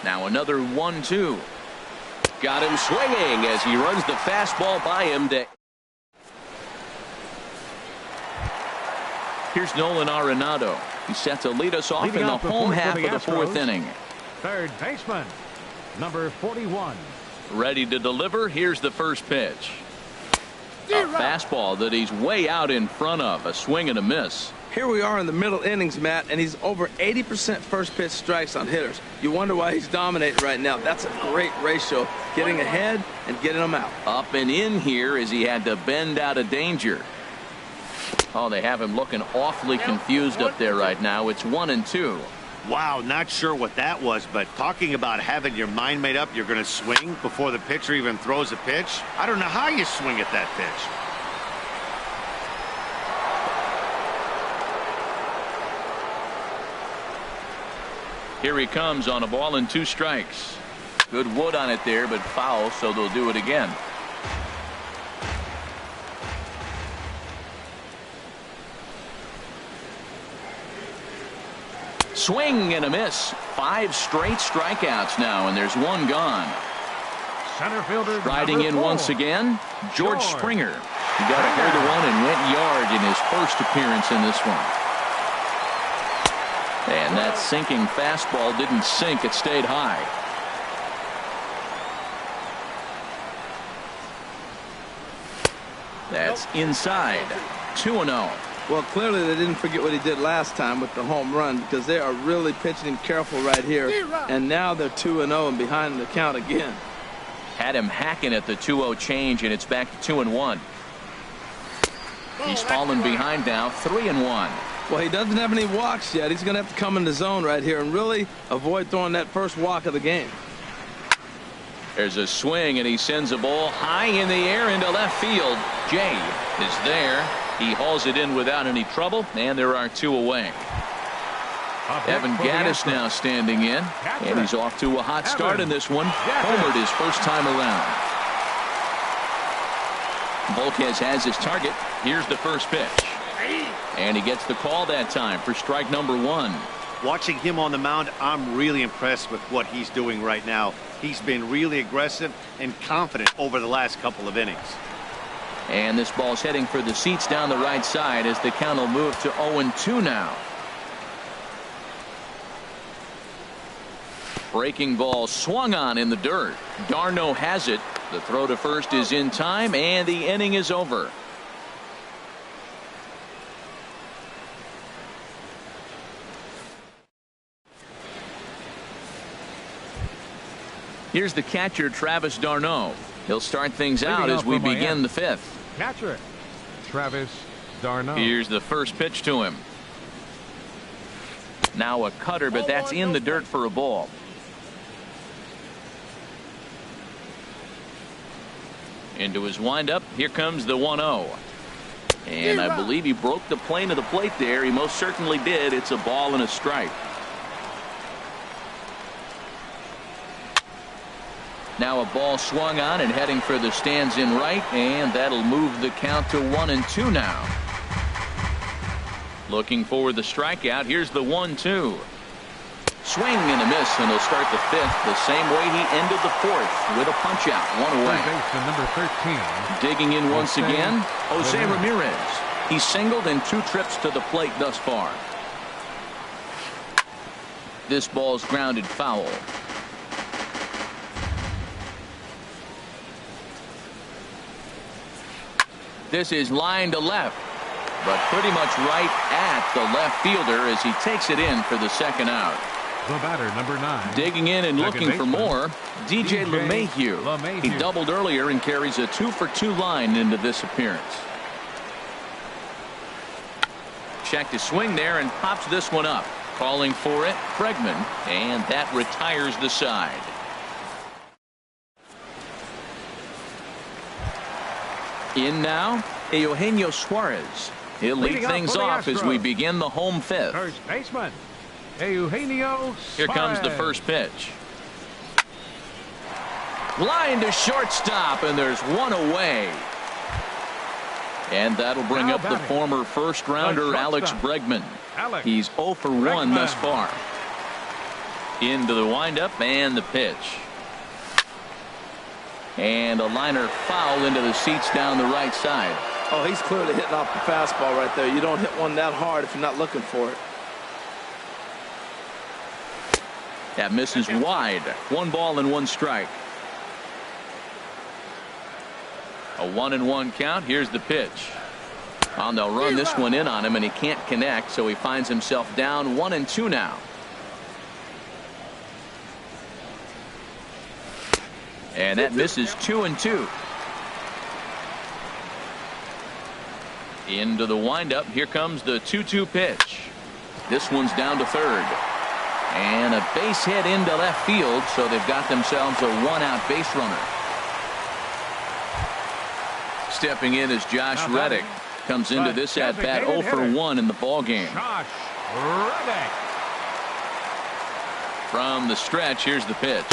Now another 1-2. Got him swinging as he runs the fastball by him. Here's Nolan Arenado. He's set to lead us off in the home half of the 4th inning. Third baseman, number 41. Ready to deliver. Here's the first pitch. A fastball that he's way out in front of. A swing and a miss. Here we are in the middle innings, Matt, and he's over 80% first pitch strikes on hitters. You wonder why he's dominating right now. That's a great ratio. Getting ahead and getting them out. Up and in here as he had to bend out of danger. Oh, they have him looking awfully confused up there right now. It's 1-2. Wow, not sure what that was, but talking about having your mind made up you're going to swing before the pitcher even throws a pitch. I don't know how you swing at that pitch. Here he comes on a ball and 2 strikes. Good wood on it there, but foul, so they'll do it again. Swing and a miss. 5 straight strikeouts now, and there's 1 gone. Center fielder Riding in 4. once again, George Springer. He got a hold of one and went yard in his first appearance in this one. And that sinking fastball didn't sink. It stayed high. That's inside. 2-0. Well, clearly they didn't forget what he did last time with the home run, because they are really pitching him careful right here. And now they're 2-0 and behind the count again. Had him hacking at the 2-0 change, and it's back to 2-1. He's fallen behind now, 3-1. Well, he doesn't have any walks yet. He's going to have to come in the zone right here and really avoid throwing that first walk of the game. There's a swing, and he sends a ball high in the air into left field. Jay is there. He hauls it in without any trouble, and there are 2 away. Evan Gaddis now standing in, and he's off to a hot start in this one. Homered his first time around. Volquez has his target. Here's the first pitch. And he gets the call that time for strike number one. Watching him on the mound, I'm really impressed with what he's doing right now. He's been really aggressive and confident over the last couple of innings. And this ball's heading for the seats down the right side as the count will move to 0-2 now. Breaking ball swung on in the dirt. Darno has it. The throw to first is in time, and the inning is over. Here's the catcher, Travis d'Arnaud. He'll start things out as we begin the fifth. Catcher, Travis d'Arnaud. Here's the first pitch to him. Now a cutter, but that's in the dirt for a ball. Into his windup. Here comes the 1-0. And I believe he broke the plane of the plate there. He most certainly did. It's a ball and a strike. Now a ball swung on and heading for the stands in right, and that'll move the count to 1-2 now. Looking for the strikeout. Here's the 1-2. Swing and a miss, and he'll start the fifth the same way he ended the fourth with a punch out, one away. Number 13. Digging in once again, Jose Ramirez. He's singled in 2 trips to the plate thus far. This ball's grounded foul. This is line to left, but pretty much right at the left fielder as he takes it in for the second out. The batter, number 9. Digging in and looking for more, DJ LeMahieu. He doubled earlier and carries a 2-for-2 line into this appearance. Checked his swing there and pops this one up. Calling for it, Bregman, and that retires the side. In now, Eugenio Suarez. He'll lead things off as we begin the home fifth. First baseman, Eugenio Suarez. Here comes the first pitch. Line to shortstop, and there's one away. And that'll bring up the former first-rounder Alex Bregman. He's 0 for 1 thus far. Into the windup and the pitch. And a liner foul into the seats down the right side. Oh, he's clearly hitting off the fastball right there. You don't hit one that hard if you're not looking for it. That misses wide. 1 ball and 1 strike. A 1-1 count. Here's the pitch. And they'll run this one in on him, and he can't connect, so he finds himself down 1-2 now. And that misses 2-2. Into the windup. Here comes the 2-2 pitch. This one's down to third. And a base hit into left field, so they've got themselves a 1-out base runner. Stepping in is Josh Reddick. Comes into this at bat 0 for 1 in the ballgame. Josh Reddick. From the stretch, here's the pitch.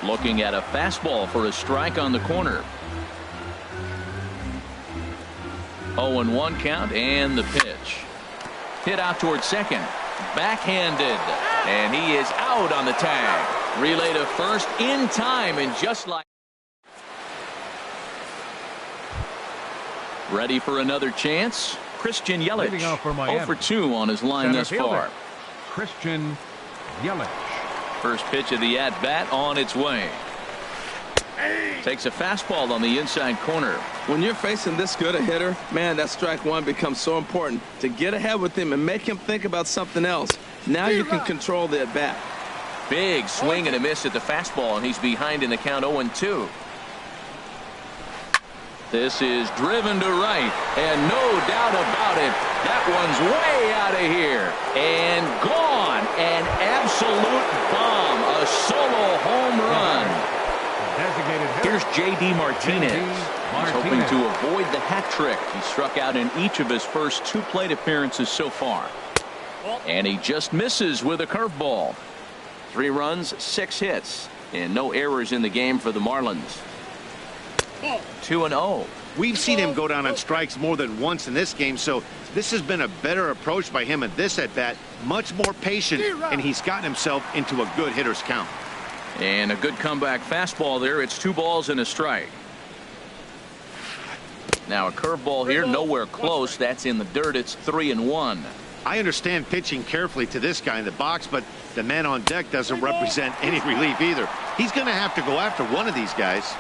Looking at a fastball for a strike on the corner. 0-1 count and the pitch. Hit out towards second. Backhanded. And he is out on the tag. Relay to first in time, and just like. Ready for another chance. Christian Yelich. 0 for 2 on his line thus far. Christian Yelich. First pitch of the at-bat on its way. Takes a fastball on the inside corner. When you're facing this good a hitter, man, that strike one becomes so important to get ahead with him and make him think about something else. Now you can control the at-bat. Big swing and a miss at the fastball, and he's behind in the count 0-2. This is driven to right, and no doubt about it, that one's way out of here and gone. An absolute bomb, a solo home run. Here's J.D. Martinez. He's hoping to avoid the hat trick. He struck out in each of his first 2 plate appearances so far. And he just misses with a curveball. 3 runs, 6 hits, and no errors in the game for the Marlins. 2-0. We've seen him go down on strikes more than once in this game, so this has been a better approach by him at this at-bat. Much more patient, and he's gotten himself into a good hitter's count. And a good comeback fastball there. It's 2 balls and a strike. Now a curveball here, nowhere close. That's in the dirt. It's 3-1. I understand pitching carefully to this guy in the box, but the man on deck doesn't represent any relief either. He's going to have to go after one of these guys.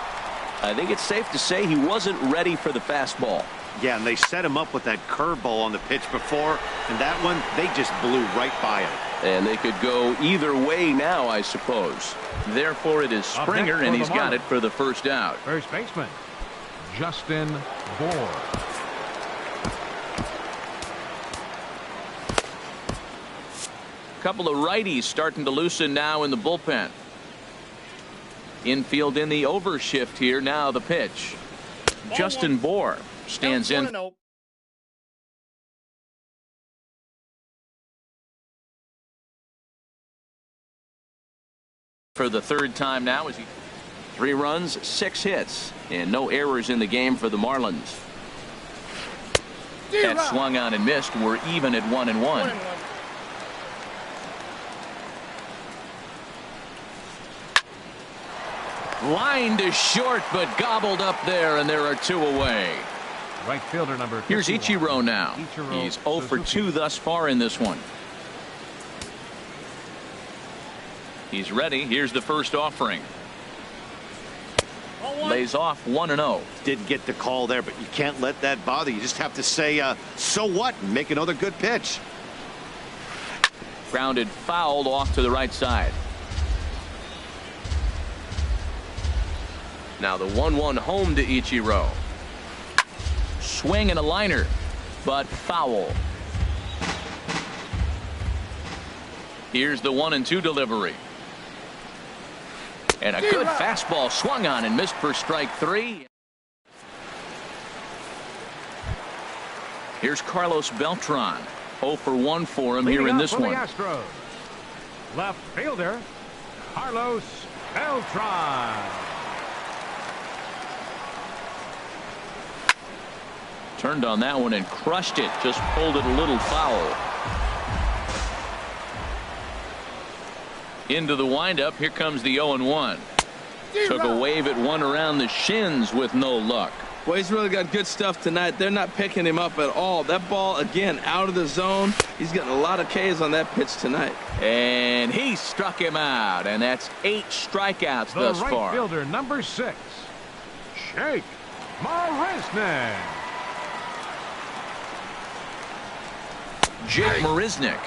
I think it's safe to say he wasn't ready for the fastball. Yeah, and they set him up with that curveball on the pitch before, and that one, they just blew right by him. And they could go either way now, I suppose. Therefore, it is Springer, and he's got it for the first out. First baseman, Justin Bour. Couple of righties starting to loosen now in the bullpen. Infield in the overshift here. Now the pitch. Justin Bour stands in. For the 3rd time now, as he 3 runs, 6 hits, and no errors in the game for the Marlins. That swung on and missed. We're even at 1-1. Line to short, but gobbled up there, and there are 2 away. Right fielder number 51. Here's Ichiro now. He's 0 for 2 thus far in this one. He's ready. Here's the first offering. Lays off 1-0. Didn't get the call there, but you can't let that bother you. Just have to say, so what, and make another good pitch. Grounded fouled off to the right side. Now the 1-1 home to Ichiro. Swing and a liner, but foul. Here's the 1-2 delivery. And a good fastball swung on and missed for strike 3. Here's Carlos Beltran. 0 for 1 for him here in this one. Astros, left fielder Carlos Beltran. Turned on that one and crushed it. Just pulled it a little foul. Into the windup. Here comes the 0-1. Took a wave at one around the shins with no luck. Well, he's really got good stuff tonight. They're not picking him up at all. That ball, again, out of the zone. He's getting a lot of Ks on that pitch tonight. And he struck him out. And that's 8 strikeouts thus right far. Fielder number 6, Jake Marisnick. Jake Marisnick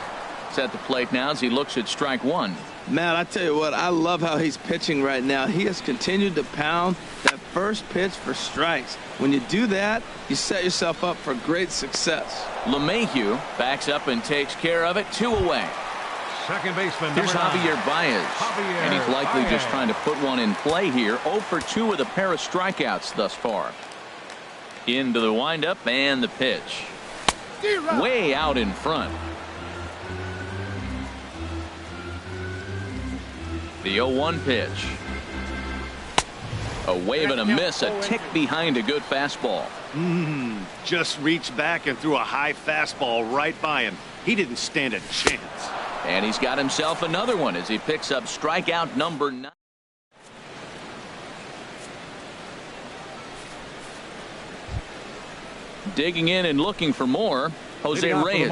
is at the plate now as he looks at strike 1. Matt, I tell you what, I love how he's pitching right now. He has continued to pound that first pitch for strikes. When you do that, you set yourself up for great success. LeMahieu backs up and takes care of it. 2 away. Second baseman. Here's Javier Baez. Javier And he's likely Baez. just trying to put one in play here. 0 for 2 with a pair of strikeouts thus far. Into the windup and the pitch. Way out in front. The 0-1 pitch. A wave and a miss, a tick behind a good fastball. Just reached back and threw a high fastball right by him. He didn't stand a chance. And he's got himself another one as he picks up strikeout number 9. Digging in and looking for more, Jose Reyes.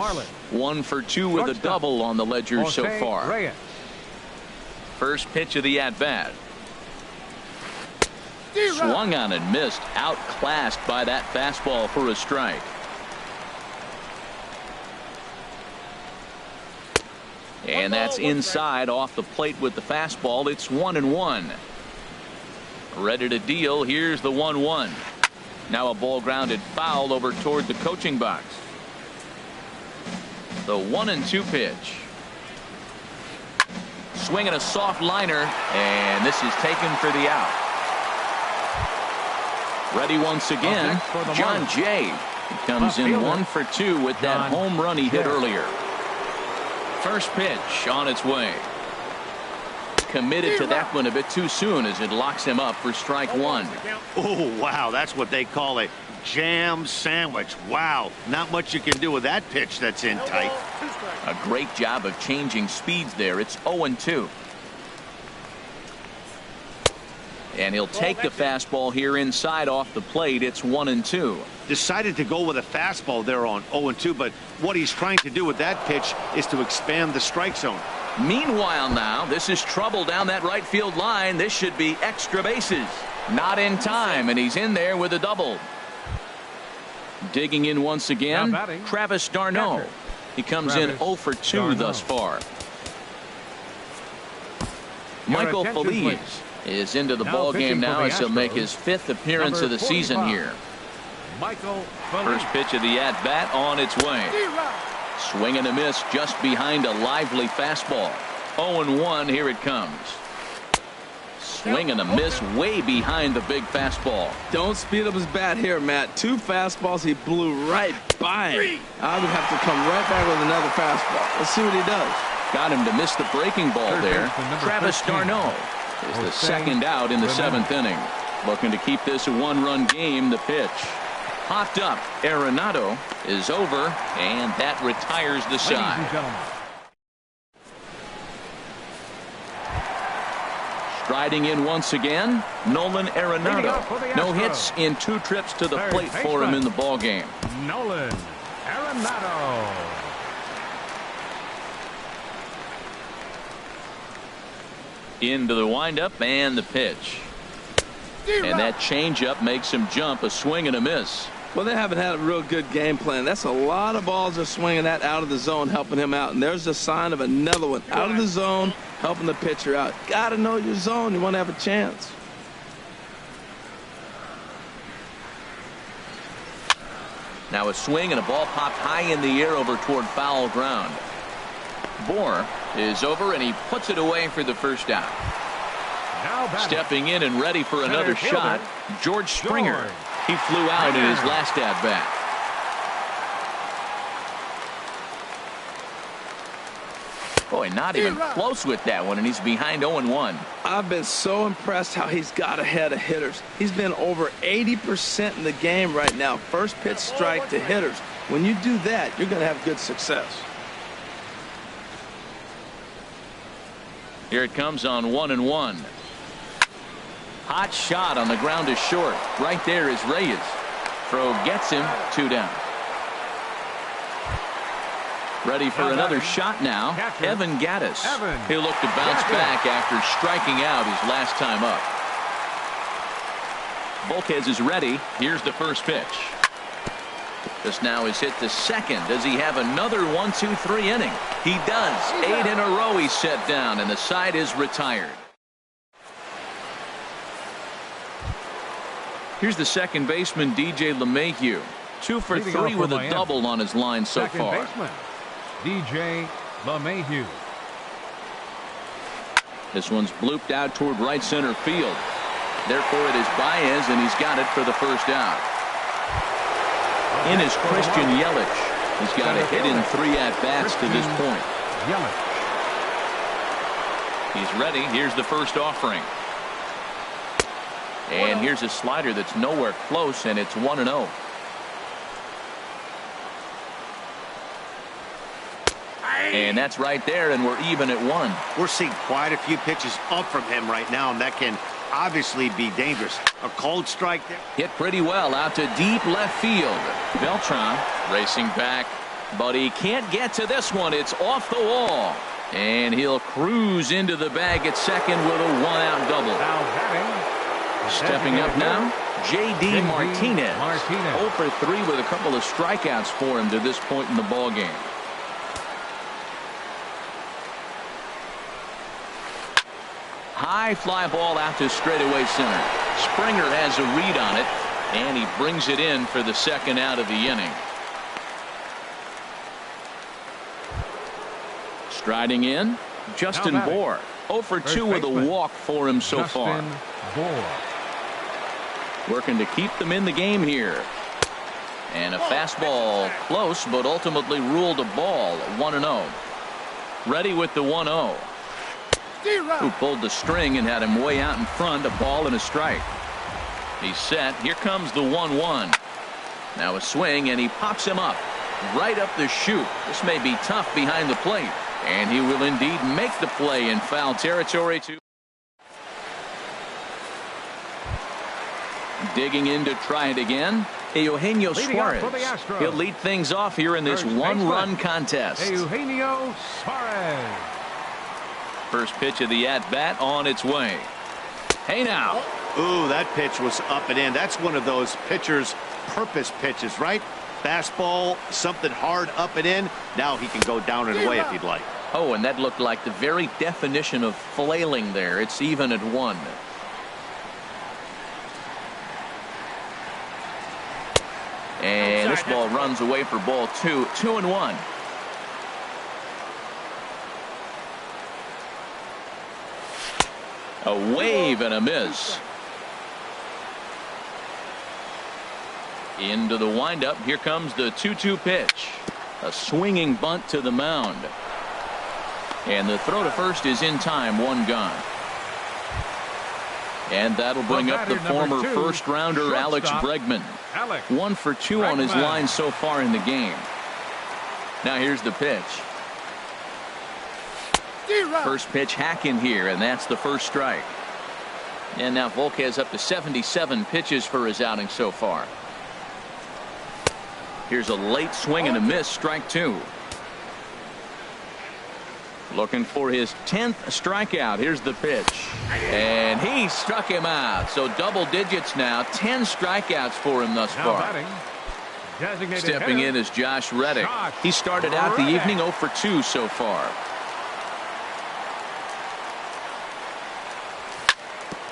1 for 2 with a double on the ledger so far. Reyes. First pitch of the at-bat. Swung on and missed, outclassed by that fastball for a strike. And that's inside off the plate with the fastball. It's 1-1. Ready to deal. Here's the 1-1. Now a ball grounded foul over toward the coaching box. The 1-2 pitch. Swinging a soft liner, and this is taken for the out. Ready once again, John Jay. He comes in 1 for 2 with that home run he hit earlier. First pitch on its way. Committed to that one a bit too soon as it locks him up for strike one. Oh, wow, that's what they call a jam sandwich. Wow, not much you can do with that pitch that's in tight. A great job of changing speeds there. It's 0-2. And he'll take the fastball here inside off the plate. It's 1-2. Decided to go with a fastball there on 0-2, but what he's trying to do with that pitch is to expand the strike zone. Meanwhile now, this is trouble down that right field line. This should be extra bases. Not in time, and he's in there with a double. Digging in once again, Travis d'Arnaud. He comes in 0 for 2 thus far. Michael Feliz is into the ball game now as he'll make his 5th appearance of the season here. First pitch of the at-bat on its way. Swing and a miss just behind a lively fastball. 0-1, here it comes. Swing and a miss way behind the big fastball. Don't speed up his bat here, Matt. 2 fastballs, he blew right by him. I would have to come right back with another fastball. Let's see what he does. Got him to miss the breaking ball there. Travis d'Arnaud is the second out in the 7th inning. Looking to keep this a 1-run game. The pitch. Popped up. Arenado is over, and that retires the side. Striding in once again, Nolan Arenado. No hits in 2 trips to the plate for him in the ball game. Nolan Arenado. Into the windup and the pitch. And that changeup makes him jump. A swing and a miss. Well, they haven't had a real good game plan. That's a lot of balls they're swinging at out of the zone, helping him out. And there's a sign of another one out of the zone, helping the pitcher out. Got to know your zone. You want to have a chance. Now a swing and a ball popped high in the air over toward foul ground. Bohr is over, and he puts it away for the first out. Stepping in and ready for another shot, George Springer. He flew out in his last at-bat. Boy, not even close with that one, and he's behind 0-1. I've been so impressed how he's got ahead of hitters. He's been over 80% in the game right now. First pitch strike to hitters. When you do that, you're going to have good success. Here it comes on 1-1. Hot shot on the ground to short. Right there is Reyes. Throw gets him. 2 down. Ready for another shot now. Evan Gattis. He'll look to bounce back after striking out his last time up. Volquez is ready. Here's the first pitch. This now is hit to second. Does he have another 1-2-3 inning? He does. 8 in a row he's set down, and the side is retired. Here's the second baseman, DJ LeMahieu. 2 for 3 with a double on his line so far. Baseman, DJ LeMahieu. This one's blooped out toward right center field. Therefore, it is Baez, and he's got it for the first out. In is Christian Yelich. He's got a hit in 3 at-bats to this point. He's ready. Here's the first offering. And here's a slider that's nowhere close, and it's 1-0. And that's right there, and we're even at 1. We're seeing quite a few pitches up from him right now, and that can obviously be dangerous. A cold strike there. Hit pretty well out to deep left field. Beltran racing back, but he can't get to this one. It's off the wall. And he'll cruise into the bag at second with a 1-out double. Stepping up now, J.D. Martinez. 0 for 3 with a couple of strikeouts for him to this point in the ball game. High fly ball out to straightaway center. Springer has a read on it, and he brings it in for the second out of the inning. Striding in, Justin Bohr. 0 for 2 with a walk for him so far. Working to keep them in the game here. And a fastball close, but ultimately ruled a ball. 1-0. Ready with the 1-0. Who pulled the string and had him way out in front, a ball and a strike. He's set. Here comes the 1-1. Now a swing, and he pops him up right up the chute. This may be tough behind the plate, and he will indeed make the play in foul territory. Digging in to try it again, Eugenio Suarez. He'll lead things off here in this one-run contest. Eugenio Suarez. First pitch of the at-bat on its way. Hey now. Ooh, that pitch was up and in. That's one of those pitcher's purpose pitches, right? Fastball, something hard up and in. Now he can go down and away if he'd like. Oh, and that looked like the very definition of flailing there. It's even at 1. And this ball runs away for ball 2. 2-1. A wave and a miss. Into the windup. Here comes the 2-2 pitch. A swinging bunt to the mound. And the throw to first is in time. 1 gone. And that'll bring up the former first-rounder Alex Bregman. 1 for 2 on his line so far in the game. Now here's the pitch. First pitch hack in here, and that's the first strike. And now Volk has up to 77 pitches for his outing so far. Here's a late swing and a miss, strike 2. Looking for his 10th strikeout. Here's the pitch. And he struck him out. So double digits now. 10 strikeouts for him thus far. Stepping in is Josh Reddick. He started out the evening 0 for 2 so far.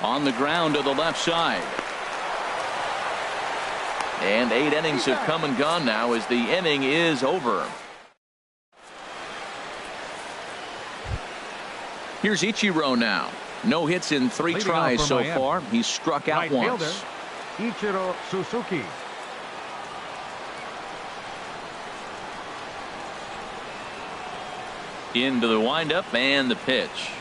On the ground to the left side. And 8 innings have come and gone now as the inning is over. Here's Ichiro now. No hits in 3 tries so far. He's struck out once. Ichiro Suzuki. Into the windup and the pitch.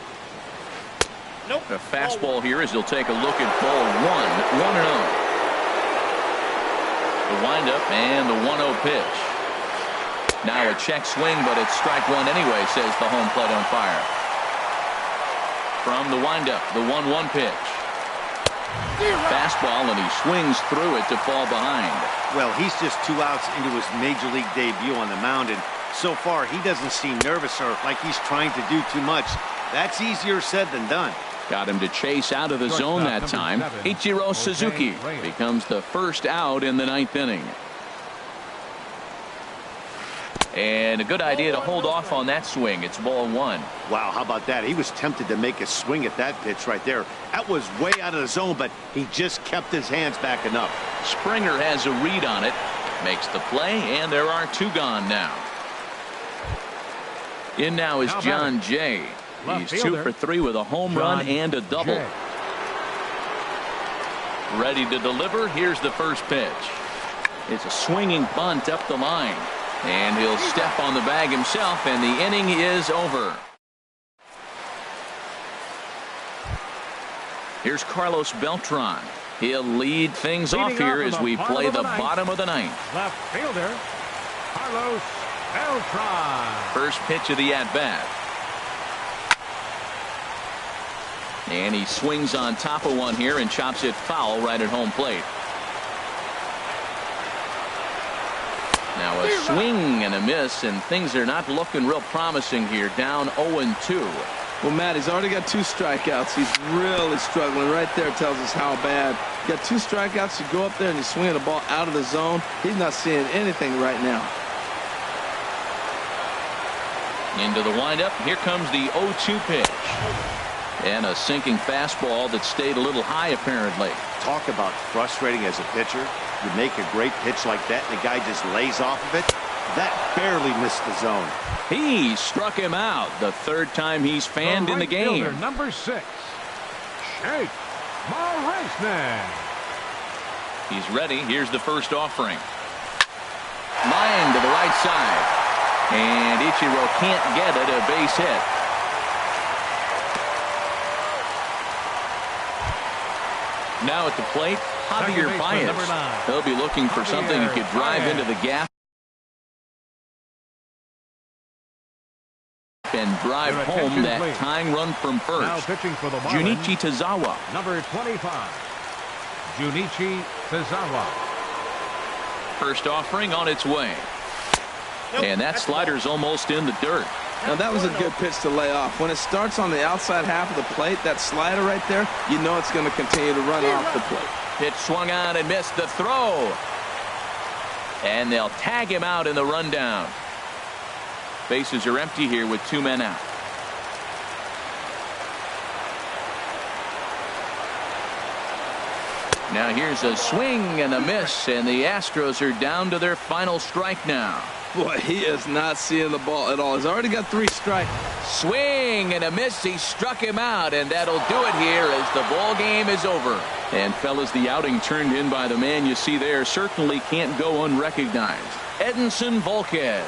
A fastball here as he'll take a look at ball 1. 1-0. The windup and the 1-0 pitch. Now a check swing, but it's strike 1 anyway, says the home plate umpire. From the windup, the 1-1 pitch. Fastball, and he swings through it to fall behind. Well, he's just 2 outs into his major league debut on the mound, and so far he doesn't seem nervous or like he's trying to do too much. That's easier said than done. Got him to chase out of the zone that time. Ichiro Suzuki becomes the first out in the 9th inning. And a good idea to hold off on that swing. It's ball 1. Wow, how about that? He was tempted to make a swing at that pitch right there. That was way out of the zone, but he just kept his hands back enough. Springer has a read on it. Makes the play, and there are 2 gone now. In now is John Jay. He's 2 for 3 with a home run and a double. Ready to deliver. Here's the first pitch. It's a swinging bunt up the line. And he'll step on the bag himself, and the inning is over. Here's Carlos Beltran. He'll lead things off here as we play the bottom of the 9th. Left fielder, Carlos Beltran. First pitch of the at-bat. And he swings on top of one here and chops it foul right at home plate. Now a swing and a miss, and things are not looking real promising here. Down 0-2. Well, Matt, he's already got 2 strikeouts. He's really struggling. Right there tells us how bad. You got 2 strikeouts. You go up there and you swing the ball out of the zone. He's not seeing anything right now. Into the windup. Here comes the 0-2 pitch. And a sinking fastball that stayed a little high, apparently. Talk about frustrating as a pitcher. You make a great pitch like that, and the guy just lays off of it. That barely missed the zone. He struck him out. The 3rd time he's fanned in the game. Fielder, number 6, Jake Marisnik. He's ready. Here's the first offering. Line to the right side. And Ichiro can't get it, a base hit. Now at the plate, Javier Baez. He'll be looking for something he could drive into the gap and drive home that tying run from first. Now pitching for the Marlins, Junichi Tazawa. number 25, Junichi Tazawa. First offering on its way. And that slider's almost in the dirt. Now, that was a good pitch to lay off. When it starts on the outside half of the plate, that slider right there, you know it's going to continue to run off the plate. Pitch swung on and missed the throw. And they'll tag him out in the rundown. Bases are empty here with 2 men out. Now here's a swing and a miss, and the Astros are down to their final strike now. Boy, he is not seeing the ball at all. He's already got 3 strikes. Swing and a miss. He struck him out, and that'll do it here as the ball game is over. And fellas, the outing turned in by the man you see there certainly can't go unrecognized. Edinson Volquez.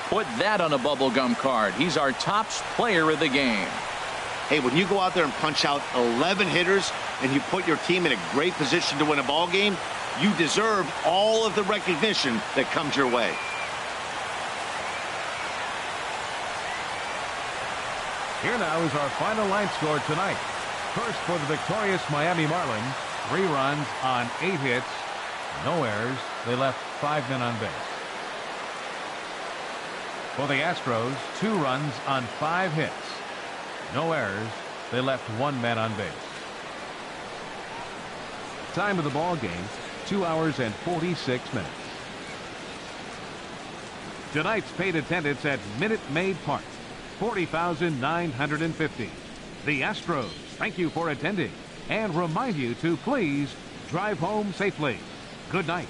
Put that on a bubblegum card. He's our top player of the game. Hey, when you go out there and punch out 11 hitters and you put your team in a great position to win a ball game, you deserve all of the recognition that comes your way. Here now is our final line score tonight. First for the victorious Miami Marlins, 3 runs on 8 hits, no errors. They left 5 men on base. For the Astros, 2 runs on 5 hits, no errors. They left 1 man on base. Time of the ball game, 2 hours and 46 minutes. Tonight's paid attendance at Minute Maid Park, 40,950. The Astros thank you for attending and remind you to please drive home safely. Good night.